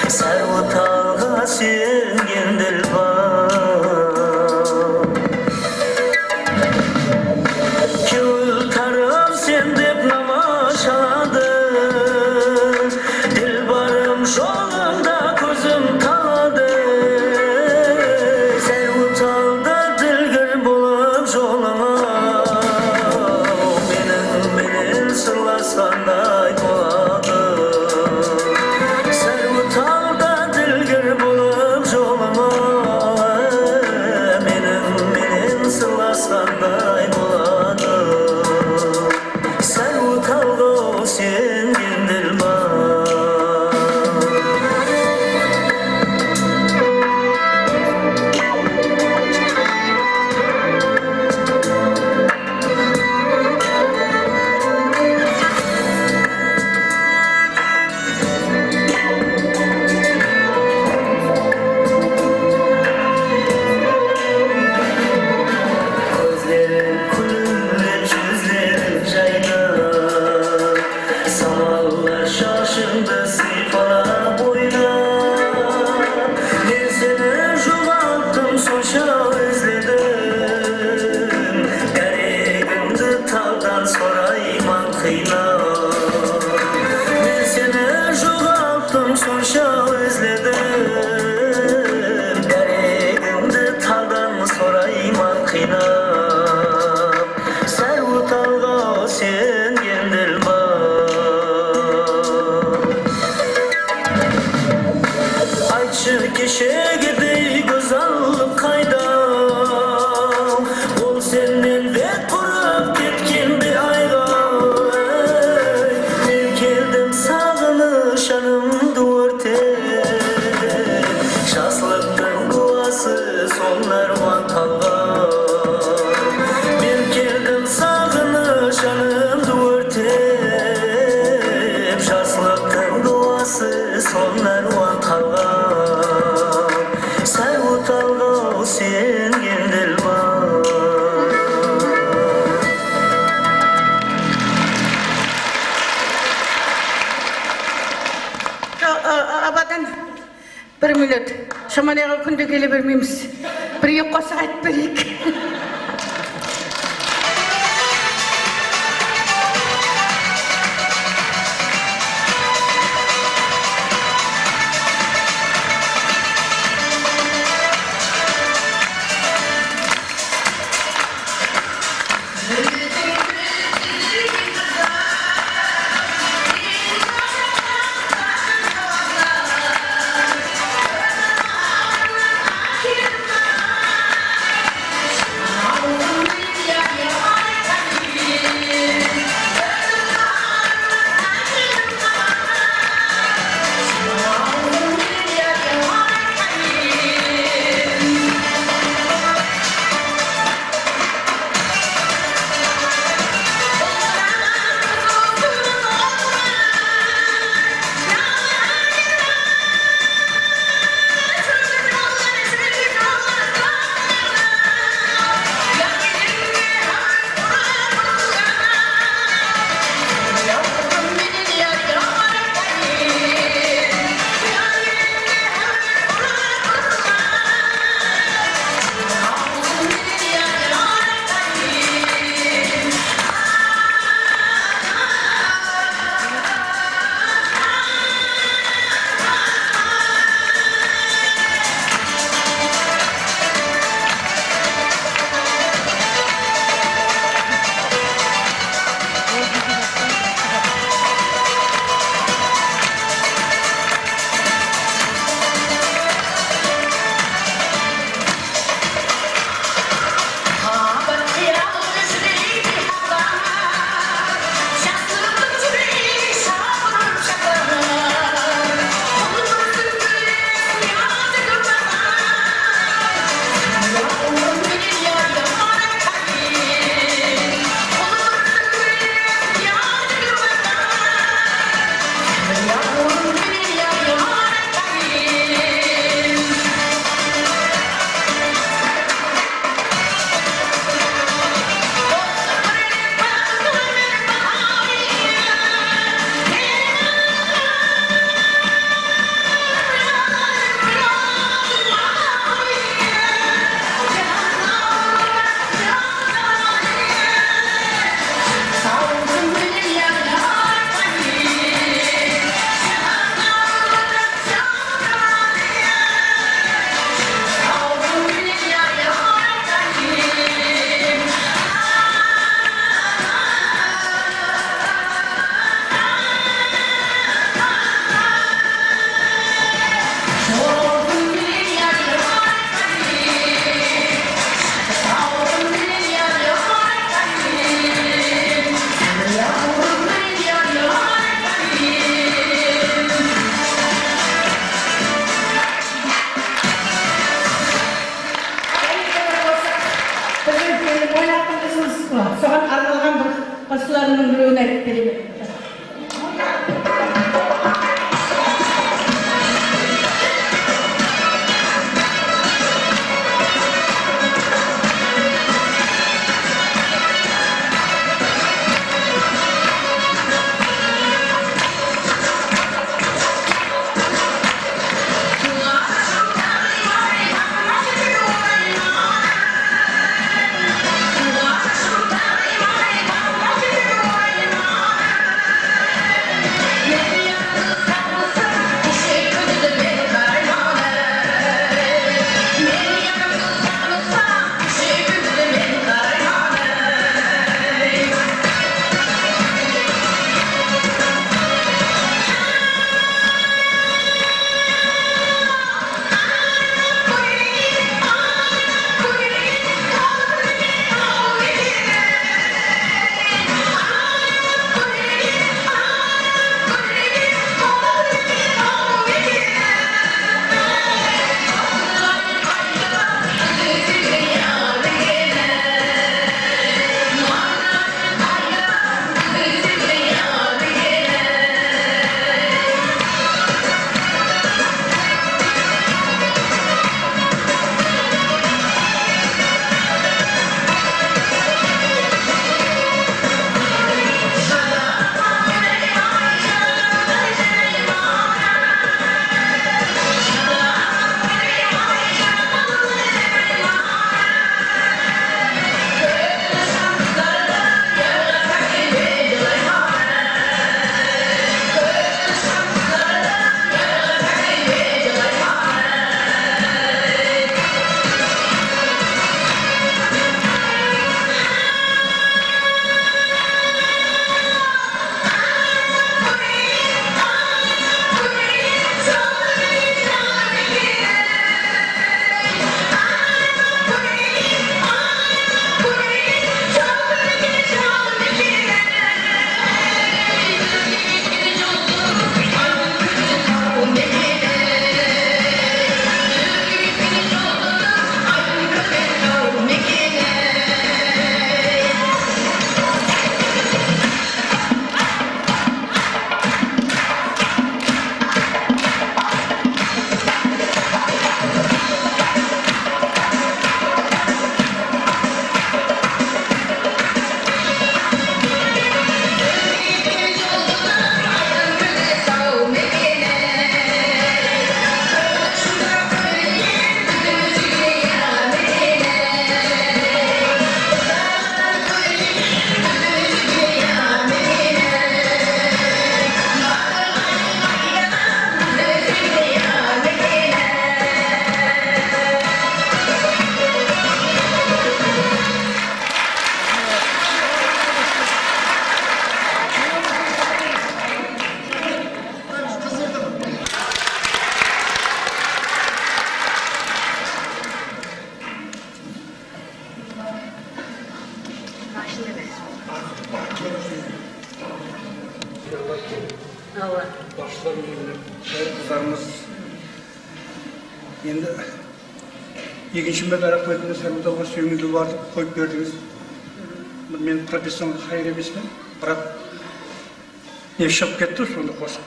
Sarı talga sürgün dilber sonlar vantalgan. Ben keldim sağınış yanımda örtep, şaşlıktın duası sonlar vantalgan. Sen utalgan sen kendil var. Abadan bir minut. Şamanaga kunde gele bermemiz. Bir yoqqa saat berek. Soğan aralgan bir aslarının birini aytып берем. Başlarımız, kızlarımız. Енді екінші мәрте рахметімді сәлемдауға сүйіңізді бардық қойып бердіңіз. Мен профессионал хайыр емеспін, бірақ не шығып кетті соны қосып.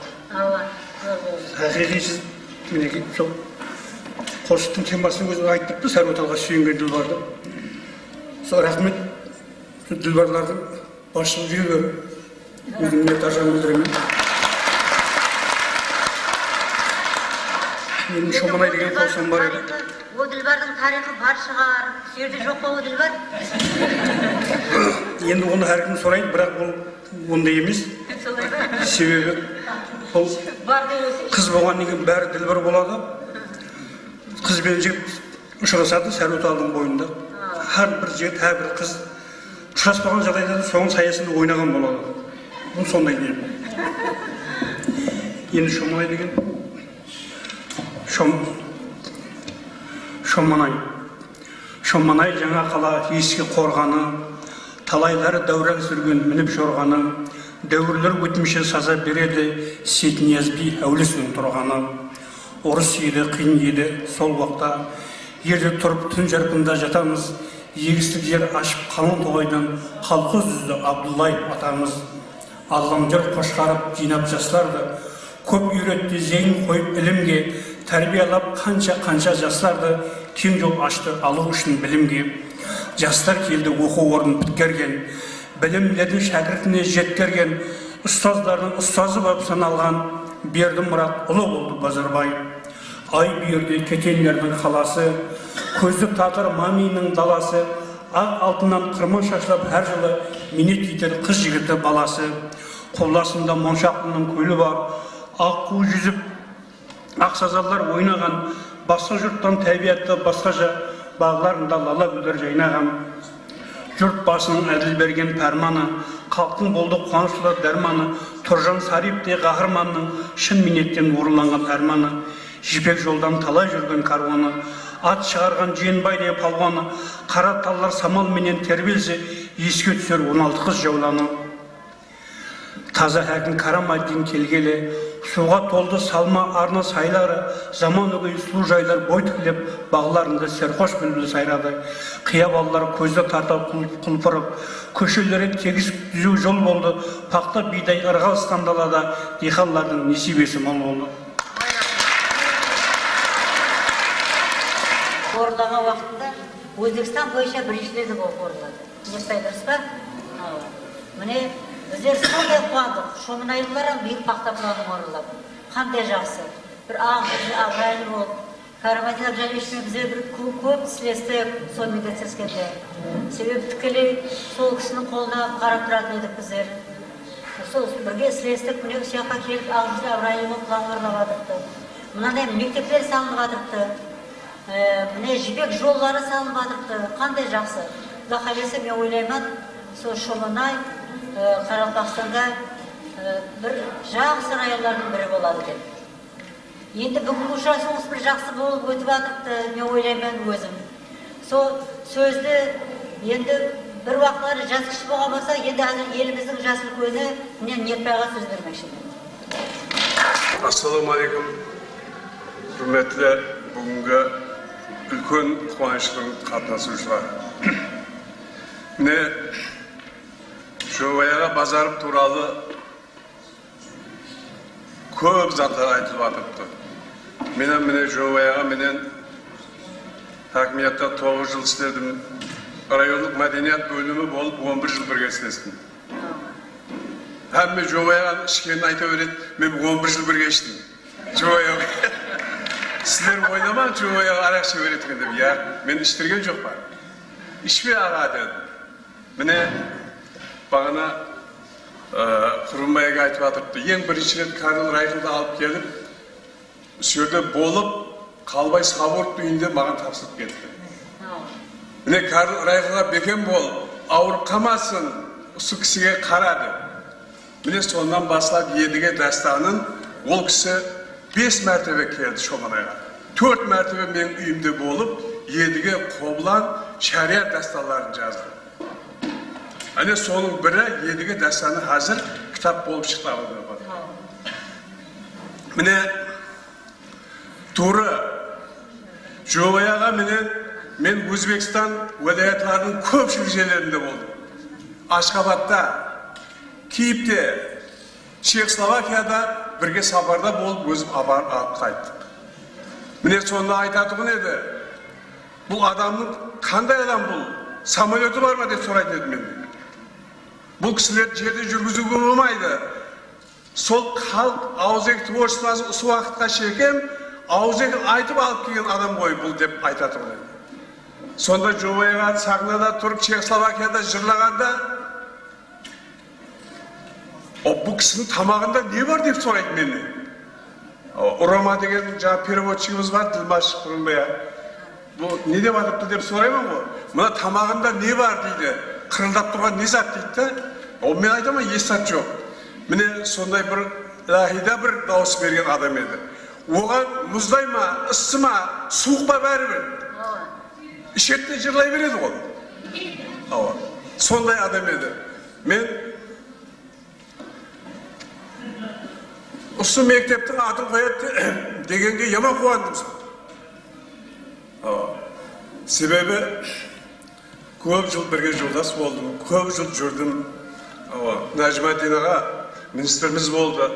Әзірге сіз мінекей сол қосыптың темасын өзі айтыпты, Сәрбаталға сүйінгенді барды. Сол рахмет Ділбарлардың басшылық жүйелері өзінің метажан білдіремін. Менің Шоманай деген қосым бар еді. О Ділбардың тарихы бар шығар, жерде жоқ па о Ділбар? Енді оны әркім сұрайды, бірақ ол ондай емес. Себебі ол қыз болғаннан кейін бәрі Ділбар болады. Қыз бен жігіт ұшырасады Сәрбаталдың бойында. Әрбір жігіт, әрбір қыз ұшыраспаған жағдайда соның саясында ойнаған болады. Бұл сондай не. Енді Шоманай деген Шоманай жаңа қала ескі қорғаны, талайлары дәурен сүрген мініп жорғаны, дәуірлер өтмеше саза береді Сейтнияз би әулесінің тұрғаны. Орыс еді, қиын еді сол уақта, ерде тұрып түн жарқында жатамыз, егістік жер ашып қалың тоғайдан халқы үзді Абдуллай атамыз. Аллам жыр қошқарып жинап жастарды, көп үйретті зейін қойып ілімге, тәрбиялап қанша жастарды кең жол ашты алу үшін білімге. Жастар келді оқу орнын біткерген, білімдерді шәкіртіне жеткерген, ұстаздардың ұстазы болып саналған Берді Мұрат ұлы болды Базарбай. Ай бүйірде кетенлердің қаласы, көзді татыр маминың даласы, ақ алтыннан қырман шашлап әр жылы минет етер қыз жігіті баласы. Қолдасында Моншақлының көлі бар, ақ қу жүзіп, ақ сазалар ойнаған, басқа жұрттан тәбиатты басқаша бағларында лала гүлдер жайнаған. Жұрт басының әділ берген пәрманы, халықтың болды қуанышлы дәрманы, Тұржан Сарипте қаһарманның шын минеттен орынланған арманы. Жібек жолдан талай жүрген каруаны, ат шығарған Жиенбай де палуаны, қара таллар самал менен тербелсе, еске түсер 16 қыз жауланы. Таза хәкім Карамаддин келгелі, суға толды салма арна сайлары, заман өгей су жайлар бой тігіліп, бағларында серқош бүлбіл сайрады. Қия балалар көзді тарта құлпырып, көшелері тегіс түзу жол болды, пақта бидай ырғалыстан далада, диқанлардың несібесі мол болды. Орындаған уақытында Өзбекстан бойынша біріншілерді болып орындады. Нестай дұрыс па? Міне, біздер сондай қуандық, Шоманайлылар биыл пақта планын орындап. Қандай жақсы. Бір ағайын болып, Карамадин Абжаловичпен біздер бір көп сілестік сол медицинскенде. Себебі тікелей сол кісінің қолына қарап тұратын едік біздер. Сол бірге сілестік, міне ұсияққа келіп, ағымызда Абрайымы план орындавадықты. Мынандай мектептер салынғадықты. Міне жібек жоллары салынғадықты. Қандай жақсы. Құда қаласа мен ойлаймын, сол Шоманай Қарақалпақстанда бір жақсы районлардың бірі болады деп. Енді бүгінгі ұшырасуымыз бір жақсы болып өтіп жатыпты, мен ойлаймын өзім. Сол сөзді енді бір уақытлары жас кіші болған болса, енді әзір еліміздің жас үлкені мен Ниетбайға сөз бермекшімін. Ассалаумағалейкум. Құрметті бүгінгі үлкен қуаныштың қатынасушылары. Міне Жобаяға Базаров туралы көп заттар айтылып жатыпты. Менен міне Жобаяға менен хакимиятта 9 жыл істедім. Райондық мәдениет бөлімі болып 11 жыл бірге істестім. Әмме Жобаяға ішкенін айта береді, мен 11 жыл бірге іштім. Жобаяға. Сіздер ойламан Жобаяға арақ іше береді деп. Я, мен іштірген жоқ бар. Ішпе аға деді. Міне бағана Құрымбайға айтып атырыпты. Ең бірінші рет Карл Райхлды алып келіп, сөйде болып, Қалбай Саборт үйінде маған тапсырып кетті. Міне Карл Райхлға бекем бол, ауырып қалмасын, осы кісіге қарады. Міне сонdan бастап едіге дастанын ол кісі 5 мәртебе келді Шоманайға. 4 мәртебе мен үйімде болып, едіге қобылан шариат дастанларын жазды. Әне соның бірі едіге дастаны қазір кітап болып шықты. міне туры Жобаяға мен Өзбекстан уәлаятларының көпшілік жерлерінде болдым. Ашхабадта, Киевте, Чехословакияда бірге сапарда болып өзім алып қайттық. Міне сонда айтатұғын еді, бұл адамның қандай адам бұл? Самолеті бар ма деп сұрайтын еді мен. Бұл кісілер жерде жүргізуге болмайды. Сол халық ауызекі творчествосын осы уақытқа шекем, ауызекі айтып алып келген адам ғой бұл деп айтатұғын еді. Сонда Жобаяға сахнада тұрып Чехословакияда жырлағанда, бұл кісінің тамағында не бар деп сұрайды мені. Урама деген жаңа переводчигіміз бар, Ділмаш Құрымбая. Бұл не деп атыпты деп сұраймын ғой. Мұна тамағында не бар дейді, қырылдап тұрған не зат дейді. Мен айтамын, естат жоқ. Міне сондай бір лахида бір дауыс берген адам еді. Оған мұздай ма, ыссы ма, суық па бәрібір. Ішетте жырлай береді ғой. Сондай адам еді. Мен осы мектептің атын қояды дегенге яма қуандым. Себебі көп жыл бірге жолдас болдым, көп жыл жүрдім. Нәжімәдин аға министріміз болды.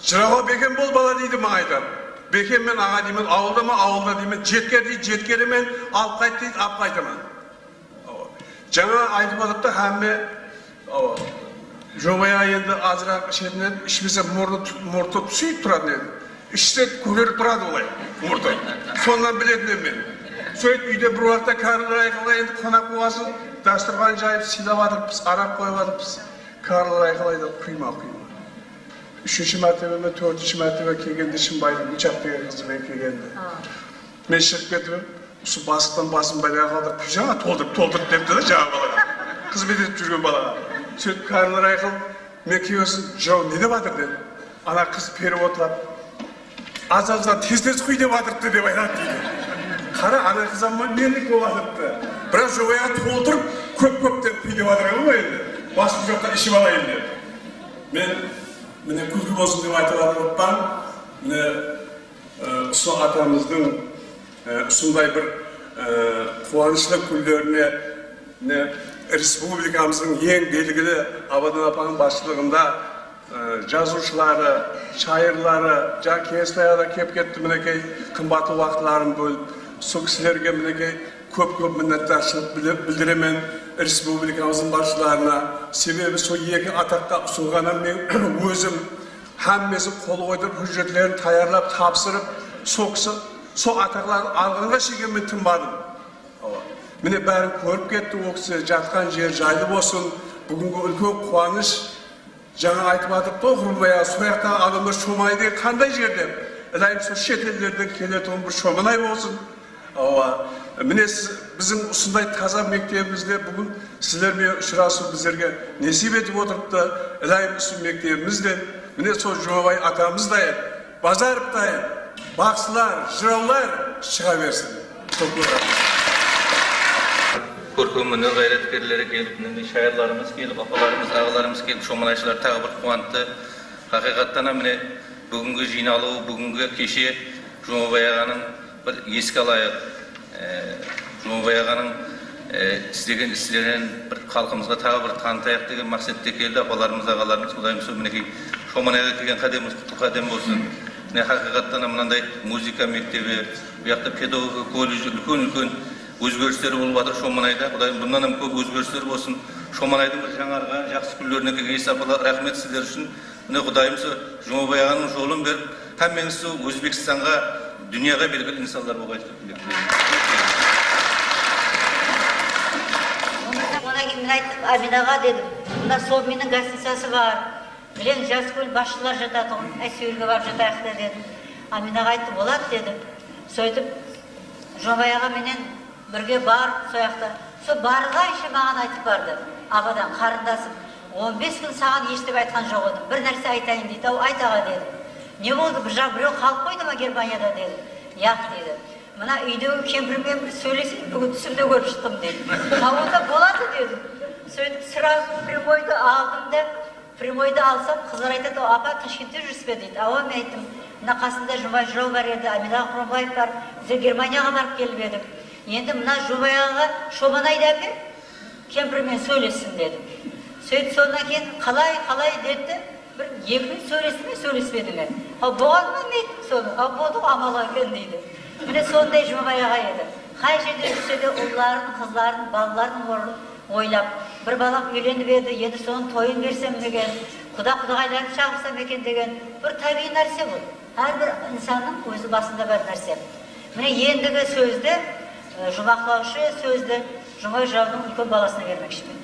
Жырауға бекем бол бала дейді ма айтам. Бекем мен аға деймін, ауылда ма ауылда деймін, жеткер дейді, жеткері мен алып қайт дейді, алып қайтамын. Жаңа айтып адыпты әмме Жобая енді азырақ шетінен ішмесе мұрты түсейіп тұрады еді. Ішсе көгеріп тұрады олай, мұрты. Сондан білетін мен. Сөйт үйде бір уақытта Карл Райхлға енді қонақ болғасын, дастырған жайып, сыйлап адырпыз, арақ қойып адырпыз. Карл Райхлайды құйма. Үшінші мәртебеме, төртінші мәртебе келгенде Шымбайдың Үчап деген қызымен келгенде. Мен шығып кетіп, осы басықтан басын байлай қалдырып, жаңа толдырып депті да жаңа балаға. Қызмет етіп жүрген балаға. Сөйтіп Карл Райхл, мен келгесін, жау не деп атыр деді. Ана қыз переводлап, аз-аздан тез құй деп атырыпты деп айтады дейді. Қара, ана қызамма мендік бол атырыпты. Бірақ Жобаяға толтырып, көп деп құй деп атырған ғой енді. Басым жоқта ішіп алайын деп. Мен міне күлкі болсын деп айтып атырыптан, міне ұсы атамыздың сондай бір қуанышлы күндеріне республикамыздың ең белгілі Абадан апаның басшылығында жазушылары, шайырлары, Кеңесбайға кеп кетті мінекей қымбатты уақытларын бөліп, сол кісілерге мінекей көп міннеттаршылық білдіремен республикамыздың басшыларына. Себебі сол екі атаққа ұсынғаннан мен өзім әммесі қол қойдырып, hücretlерін таярлап, тапсырып, сол атақларын алғанға шейін мен тынбадым. Міне бәрін көріп кетті, ол кісі жатқан жер жайлы болсын, бүгінгі үлкен қуаныш. Жаңа айтып атыпты, Құрымбая, сояқтағы адамдар шомайды қандай жерде? Әлайым сол шетелдерден келетін бір шомынай болсын. Міне біздің ұсындай таза мектебімізде бүгін сіздермен ұшырасу біздерге несіп етіп отырыпты. Әлайым ұсын мектебімізде, міне сол Жұмабай атамыздай, Базаровтай, бақсылар, жыраулар шыға берсін. Көркем өнер қайраткерлері келіп, шайырларымыз келіп, апаларымыз, ағаларымыз келіп, шоманайшылар тағы бір қуантты. Хақиқаттан міне бүгінгі жиналу, бүгінгі кеше Жұмабай ағаның бір еске алайық. Жұмабай ағаның істеген істерін бір халқымызға тағы бір танытайық деген мақсатта келді. Апаларымыз, ағаларымыз, Құдайым сол мінекей Шоманайға келген қадеміміз құтты қадем болсын. Хақиқаттан мынандай музыка мектебі, bu жақта педагогика колледжі үлкен өзгерістері болып жатыр Шоманайда. Құдайым бұндан көп өзгерістер болсын. Шоманайдың бір жаңарған жақсы күндеріне келген апалар, рахмет сіздер үшін. Міне Құдайым Жұмабай ағаның жолын беріп, әммеңіз Өзбекстанға, дүнияға белгілі инсандар болғай деп Одан кейін мен айттым, Аминаға дедім, мына сол менің гостиницасы бар. Білең, Жаскөл басшылар жататын, Әсеуілге барып жатайық дедім. Аминаға айтты, болады деді. Сөйтіп, Жұмабай аға менен бірге барып, сояқта. Сол барғанша маған айтып барды. Абадан қарындасым, 15 күн саған ешітіп айтқан жоқ едім. Бір нәрсе айтайын дейді, айт аға деді. Не болды, бір жақ біреу қалып қойды ма Германияда деді. Яқ деді. Мына үйдегі кемпірмен бір сөйлесейін, бүгін түсімде көріп шықтым деді. Онда болады деді. Сөйтіп сразу прямойды алдым да, прямойды алсам, қыздар айтады, апа Ташкентте жүрсіз бе дейді. Мен айттым, мына қасында Жұмабай жырау бар еді, Амина Құранбаев бар, біз Германияға барып келіп едік. Енді мына Жұмабайға Шоманайды әпе кемпірмен сөйлессін дедім. Сөйтіп содан кейін қалай деді, бір 2 минут сөйлесті ме, сөйлеспеді ме? Болған ма дейді соны, болды амал екен дейді. Міне сондай Жұмабай аға еді. Қай жерде жүрсе де ұлларын, қызларын, балаларын ойлап, бір балам үйленіп еді, енді соның тойын берсем деген, құдағайларын шағырсам екен деген бір табиғи нәрсе бұл. Әрбір инсанның өзі басында бар нәрсе. Міне ендігі сөзді, жұмақлаушы сөзді Жұмабай жыраудың үлкен баласына бермекшімін.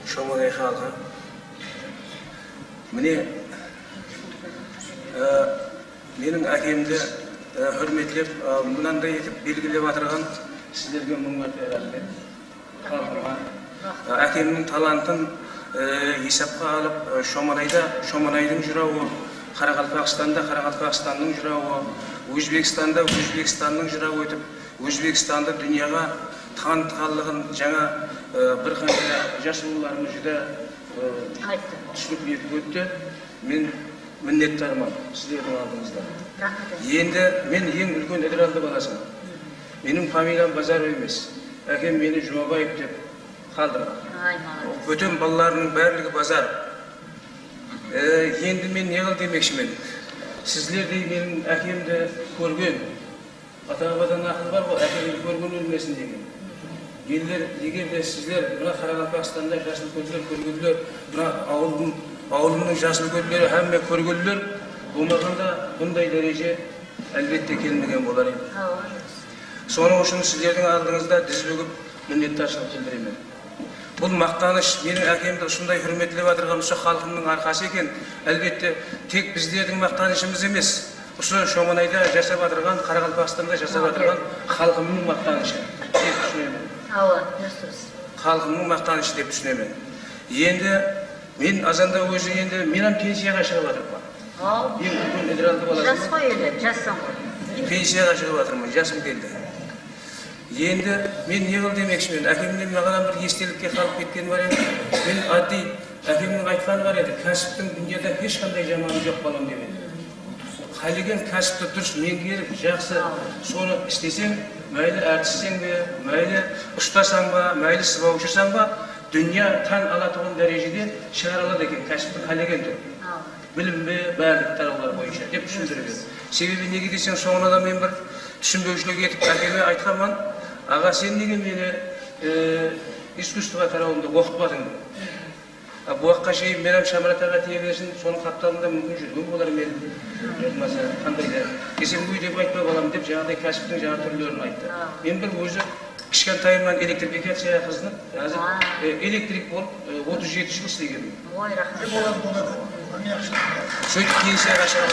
Шоманай халқы. Міне менің әкемді hürmetlеп, мынандай етіп белгілеп атырған сіздерге мың мәртебе рахмет. Әкемнің талантын есепқа алып, Шоманайдың жырауы, Қарақалпақстанда Қарақалпақстанның жырауы, Өзбекстанда Өзбекстанның жырауы өтіп, Өзбекстанды дүнияға танытқанлығын жаңа бір қандай жас ұлыларымыз жүдә түсініп етіп өтті. Мен міннеттармын сіздердің алдыңызда. Енді мен ең үлкен Эдіралды баласымын. Менің фамилиям Базаров емес. Әкем мені Жұмабаев деп қалдырған. Бөтен балаларының барлығы Базаров. Енді мен не қыл демекшімін? Сіздердей менің әкемді көрген, ата-бабадан ақыл бар ғой, әкемді көрген өлмесін деген. Егер де сіздер мына Қарақалпақстанда жасыл көздер көргендер, мына ауылымның жасыл көздері әмме көргендер, болмағанда бұндай дәреже әлбетте келмеген болар еді. Соның үшін сіздердің алдыңызда діз бүгіп міннеттаршылық білдіремін. Бұл мақтаныш менің әкемді осындай hürmetlеп атырған осы халқымның арқасы екен. Әлбетте тек біздердің мақтанышымыз емес, осы Шоманайда жасап атырған, Қарақалпақстанда жасап атырған халқымның мақтанышы деп түсінемін. Халқымның мақтанышы деп түсінемін. Енді мен азанда өзі енді менің пенсияға шығып атырмын. Ең үлкен Эдіралды баласымын. Жас қой еді, жассан ғой. Пенсияға шығып атырмын, жасым келді. Енді мен не қыл демекшімін, әкемнен маған бір естелікке қалып кеткен бар еді. Мен адди әкемнің айтқаны бар еді, кәсіптің дүниеде ешқандай жаманы жоқ балам деп еді. Қалеген кәсіпті дұрыс меңгеріп, жақсы соны істесең, мәйлі әртіссең бе, мәйлі ұстасаң ба, мәйлі сыбаушысаң ба, дүния таң алатығын дәрежеде шығара алады екен, кәсіптің қалеген тұр. Білім бе, барлық тараулар бойынша деп түсіндірген. Себебі неге десең, соңына мен бір түсінбеушілік етіп әкеме айтқанмын, аға сен неге мені искусствоға тарауымды оқытпадың? Бұл уақытқа шейін менің шамыратаға тие берсін, соның қапталында мүмкін жүрген болар мен. Жатмаса, қандай да. Десем, өй деп айтпай балам деп, жаңағыдай кәсіптің жаңа түрлерін айтты. Мен бір өзі кішкентайымнан электрификация қызынып, электрик болып 37 жыл істегенмін. Ой, рахмет. Сөйтіп пенсияға шығып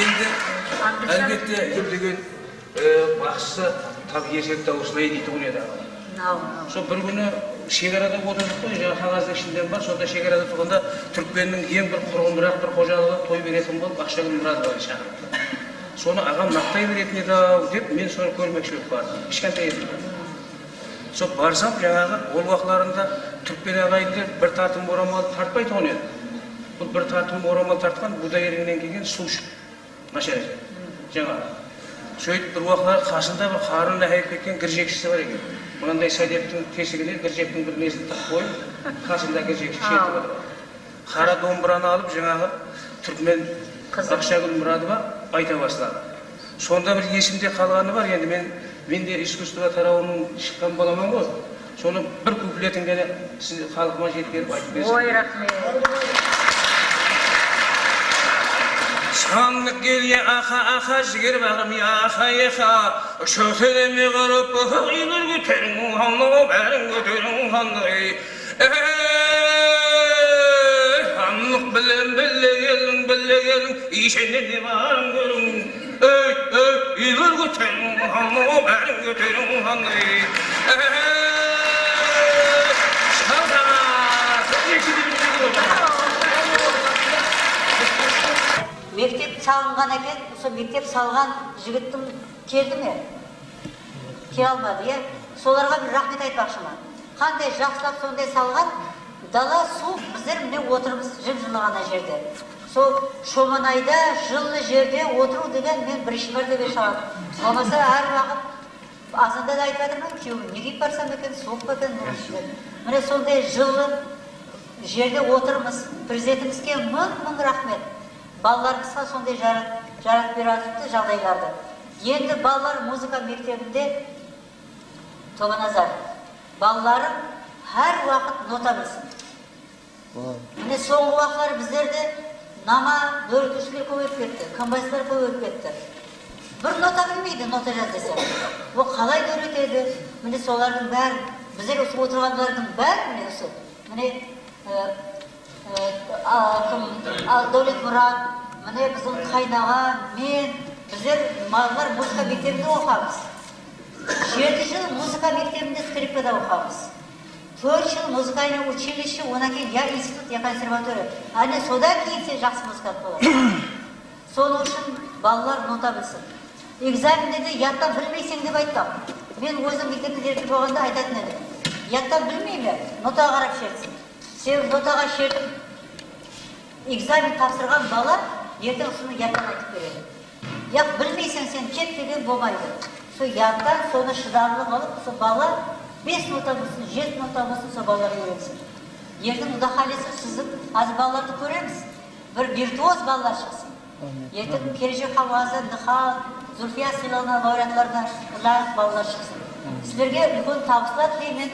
енді әлбетте емдеген бақсысы тап еркек дауысына дейтін еді. Сол бір күні шекарада отырдық қой, жаңа қағаздың ішінден бар, сонда шекарада тұрғанда Түркменнің ең бір құрғымырақ бір қожалығы той беретін болып Ақшагүл Мұратованы шақырды. Соны ағам мақтай беретін еді-ау деп мен соны көрмекші болып бардым. Кішкентай едім. Сол барсам жаңағы ол уақытларында Түркмен ағайындар бір тартым орамал тартпай тұғын еді. Бұл бір тартым орамал тартқан Будай еріңнен келген сушы. Машар жаңағы. Сөйтіп бір уақытлар қасында бір қарын әйіп кеткен гіржекшісі бар екен. Мынандай сәдептің тесігіне гіржектің бір несін тақ қойып, қасында гіржекші шертіп отыр. Қара домбыраны алып жаңағы Түркмен Ақшагүл Мұратова айта бастады. Сонда бір есімде қалғаны бар, енді мен де искусство тарауының шыққан баламан ғой. Соны бір куплетін ғана сіз халқыма жеткеріп айтып берсін. Ой, рахмет. Sanlık gel ya aha jigir bağım ya aha şöhterime qarab baxıyır götürün hanlı ben götürün hanlı hanlık bille gelin işini var görün yılır götürün hanlı ben götürün hanlı Мектеп салынған екен, сол мектеп салған жігіттің келді ме? Келе алмады, е? Соларға бір рахмет айтпақшымын. Қандай жақсылап сондай салған, Дала суық, біздер міне отырмыз жым-жылы ғана жерде. Сол Шоманайда жылы жерде отыру деген мен бірінші мәртебе шығады. Болмаса әр уақыт азанда да айтып жатырмын, күйеуім не киіп барсам екен, суық па екен. Міне сондай жылы жерде отырмыз. Президентімізге мың рахмет. Балаларымызға сондай жаратып беріп жағдайларды. Енді балалар музыка мектебінде Тобаназар. Балаларым әр уақыт нота білсін. Міне соңғы уақытлар біздерде нама дөретушілер көбейіп кетті, комбайсылар көбейіп кетті. Бір нота білмейді, нота жаз десем. Ол қалай дөретеді? Міне солардың бәрі, біздер осы отырғандардың бәрі міне осы. Міне Дәулет Мұрат, міне біздің қайнаға, мен, біздер малдар музыка мектебінде оқамыз. 7 жыл музыка мектебінде скрипкада оқамыз. 4 жыл музыкальное училище, онан кейін я институт, я консерватория. Әне содан кейін сен жақсы музыкант болады. Соның үшін балалар нота білсін. Экзаменде де яттан білмейсің деп айтам. Мен өзім мектепте директор болғанда айтатын едім. Яттан білмейме, нотаға қарап шертсін. Сен нотаға шертіп, экзамен тапсырған бала ертең соны яттан айтып береді. Яқ білмейсің сен кет деген болмайды. Сол яттан соны шыдамлық алып, сол бала 5 нота болсын, 7 нота болсын, сол балалар үйренсін. Ертең Құда қаласа сіздің аз балаларды көреміз. Бір виртуоз балалар шықсын. Ертең келешек Хауазы, Нихал, Зульфия сыйлығына лауреатларына лайық балалар шықсын. Сіздерге үлкен табыстар деймін.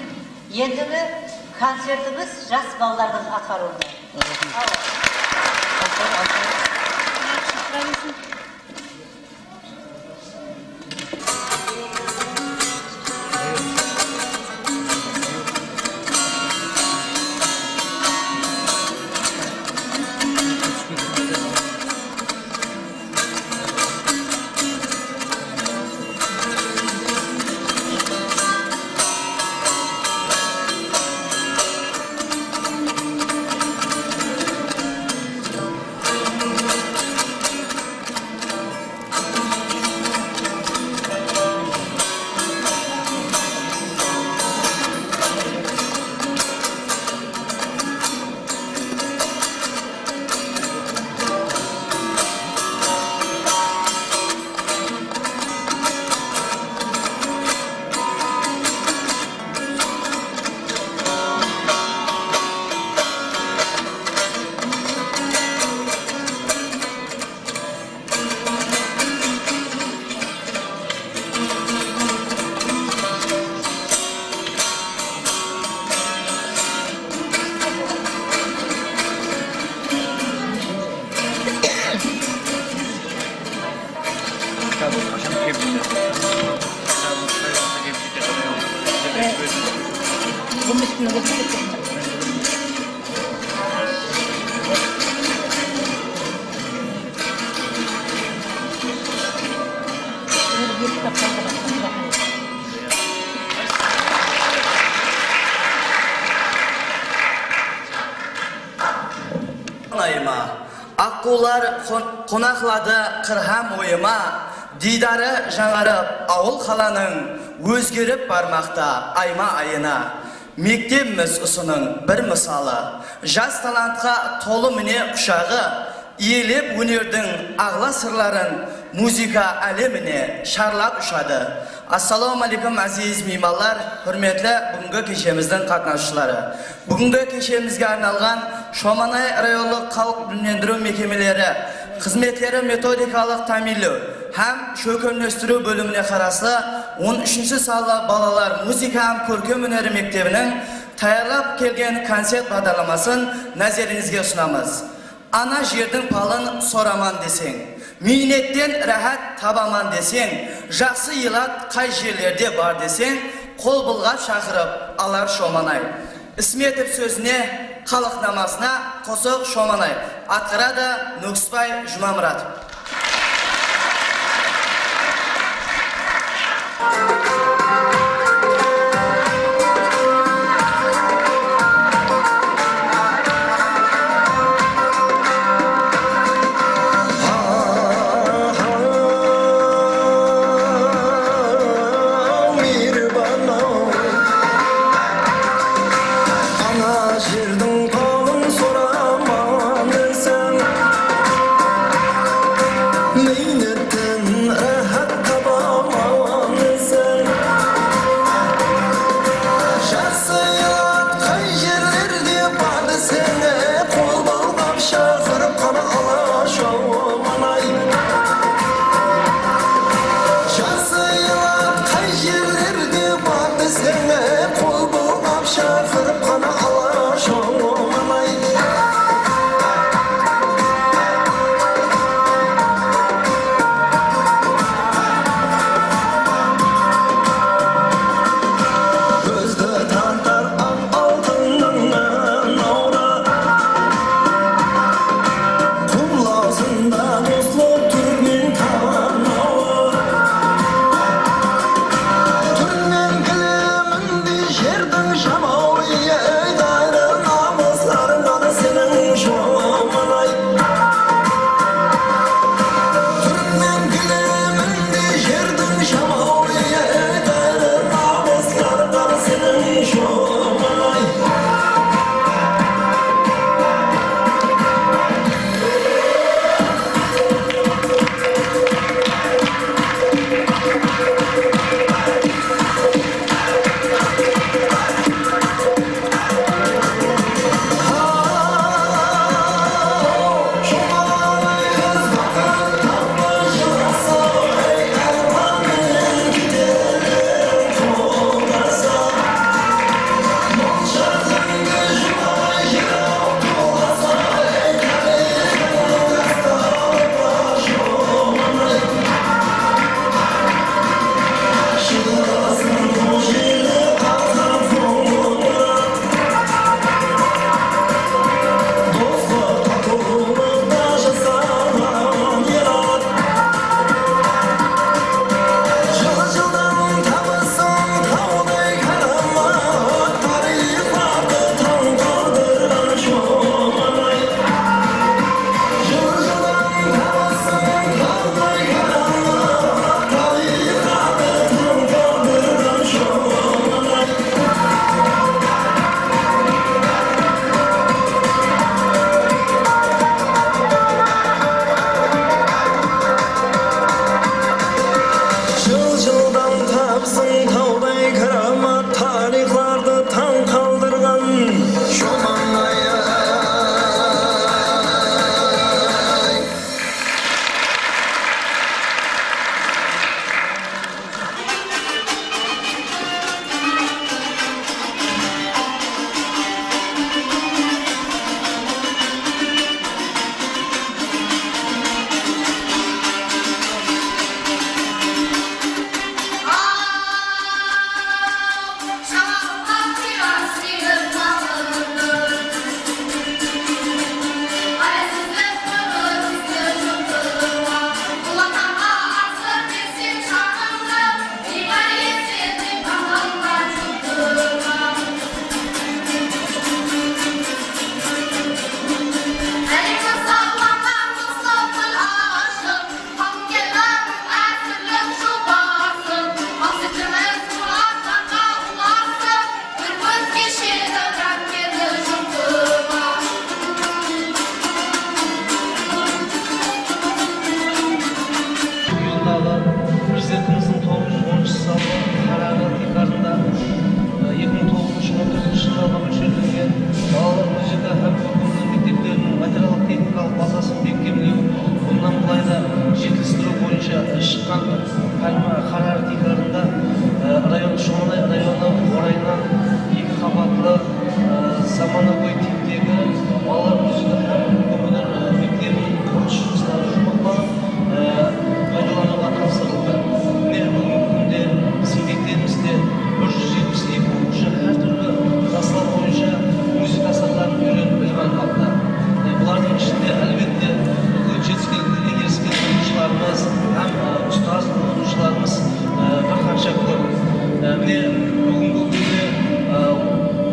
Ендігі концертіміз жас балалардың атқаруында. Аққулар қонақлады қырхам ойыма, дидары жаңарып ауыл қаланың, өзгеріп бармақта айма айына. Мектебіміз ұсының бір мысалы, жас талантқа толы міне құшағы, иелеп өнердің ағла сырларын музыка әлеміне шарлап ұшады. Ассаламу алейкум әзиз меймандар, құрметлі бүгінгі кешеміздің қатынасушылары. Бүгінгі кешемізге арналған Шоманай районлық халық білімдендіру мекемелері қызметтері методикалық тамилу һәм шөкемлестіру бөліміне қарасты 13-ші салы балалар музыка һәм көркем өнері мектебінің таярлап келген концерт бағдарламасын назарыңызға ұсынамыз. Ана жердің палын сораман десең, минеттен рахат табаман десең, жақсы елат қай жерлерде бар десең, қол бұлғап шақырып алар Шоманай. Исметов сөзіне, халық намасына қосық Шоманай. Атқарады Нүкісбай Жұмамұратов. Ana Tüynetten rahat tabamanızın Şahsıyat kay yerlerde bağlı sene Kol bağlap şahır kana alaşamanay Şahsıyat kay yerlerde bağlı sene Kol bağlap şahır kana alaşamanay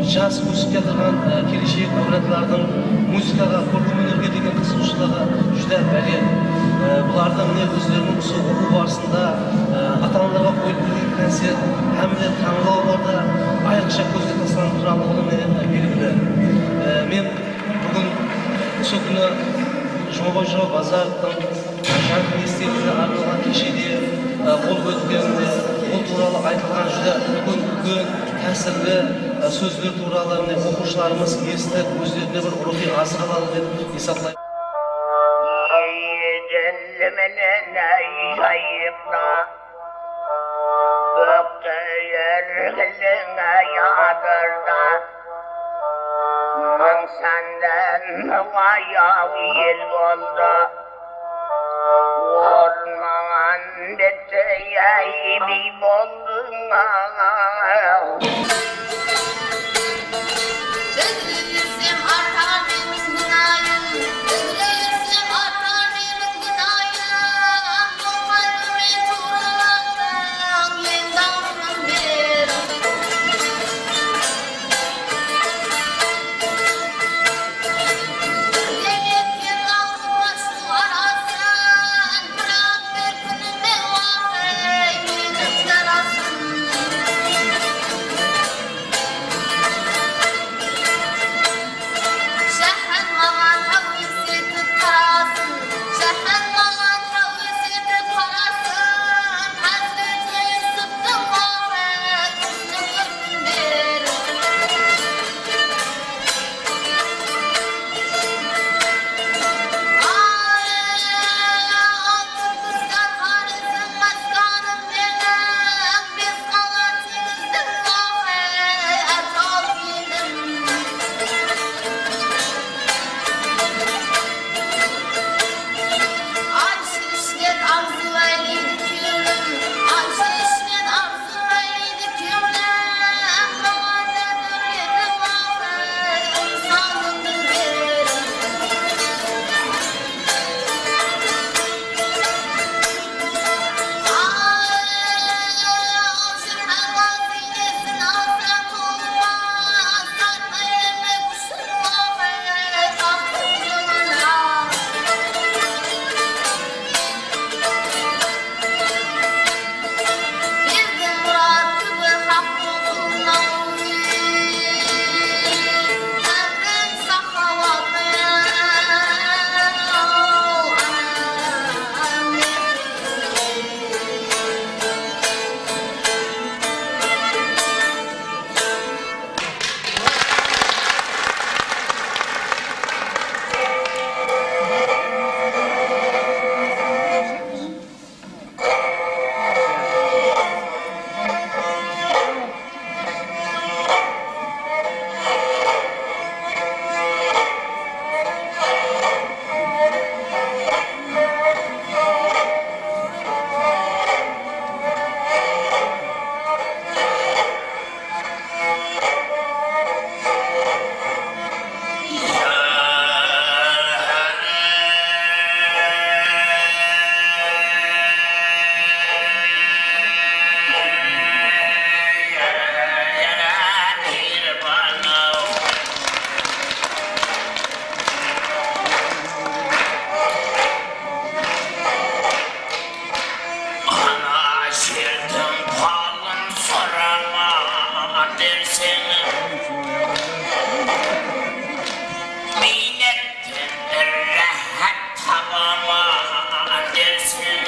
жас музыкадан келешек авратлардың музыкаға көркем өнерге деген қызығушылығы жүдә бәлен. Бұлардың міне өздерінің оқу барысында ата-аналарға қойып берген концерт һәм де таңдауларда айрықша көзге тасталатындығы белгілі. Мен бүгін осы күні Жұмабай Жырау базардың жарқын естелігіне арналған кешеде болып өткен ол туралы айтылған жүзі үлкен тәсірлі сөздер туралы оқушыларымыз естіп өздеріне бір рухи азық алады деп есептаймын. Senden ayağı yel oldu. Orman deteye bir boldun Özlüysem artar benim günahım, özlüysem artar benim günahım. Kalbime tuğralandım, yendanım bir. Devletken ağrıma şu arasın, bırak bir günüme vakay, benim yarasın. Şahan mağan havviseti parasın, şahan mağan havviseti parasın. Hazreti Yusuf'tan vakay, üstün ömrüm bir. Altın kızlar harizim maskanım benim, biz kalatimizden vakay, etraf yedim. Ayşe işlet arzu eyleydi kümlüm, Ayşe işlet arzu eyleydi kümlüm. Bana nedir yedi vakay, insanımdır bir. Aşır hayvan zinesini alsan olmaz, sarma elime kuşun vakay, kalktım yoluna. Bildim muratıbı hakkı kuluna Tanrım sahavatı Ana şirdim palım sorama dersin Minnettin rahat tabama dersin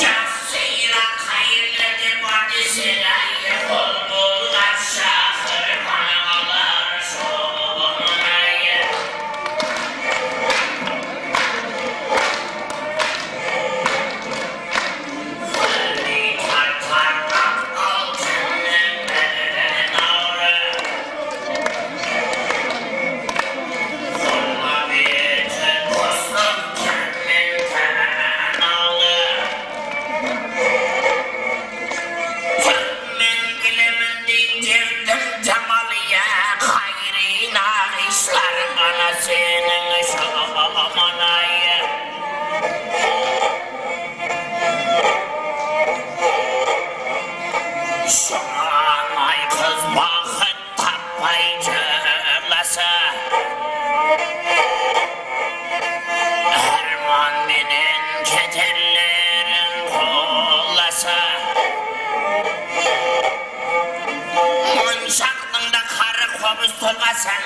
Şahsıyla hayırlıdır vadisine Yekol bulgar şahır kanalar sonunayı Senin şamanayı Şaman ay kız bakıt tapaycılasa Herman benim keterlerim kollasa Munşaklığında karı kobuz tolgasan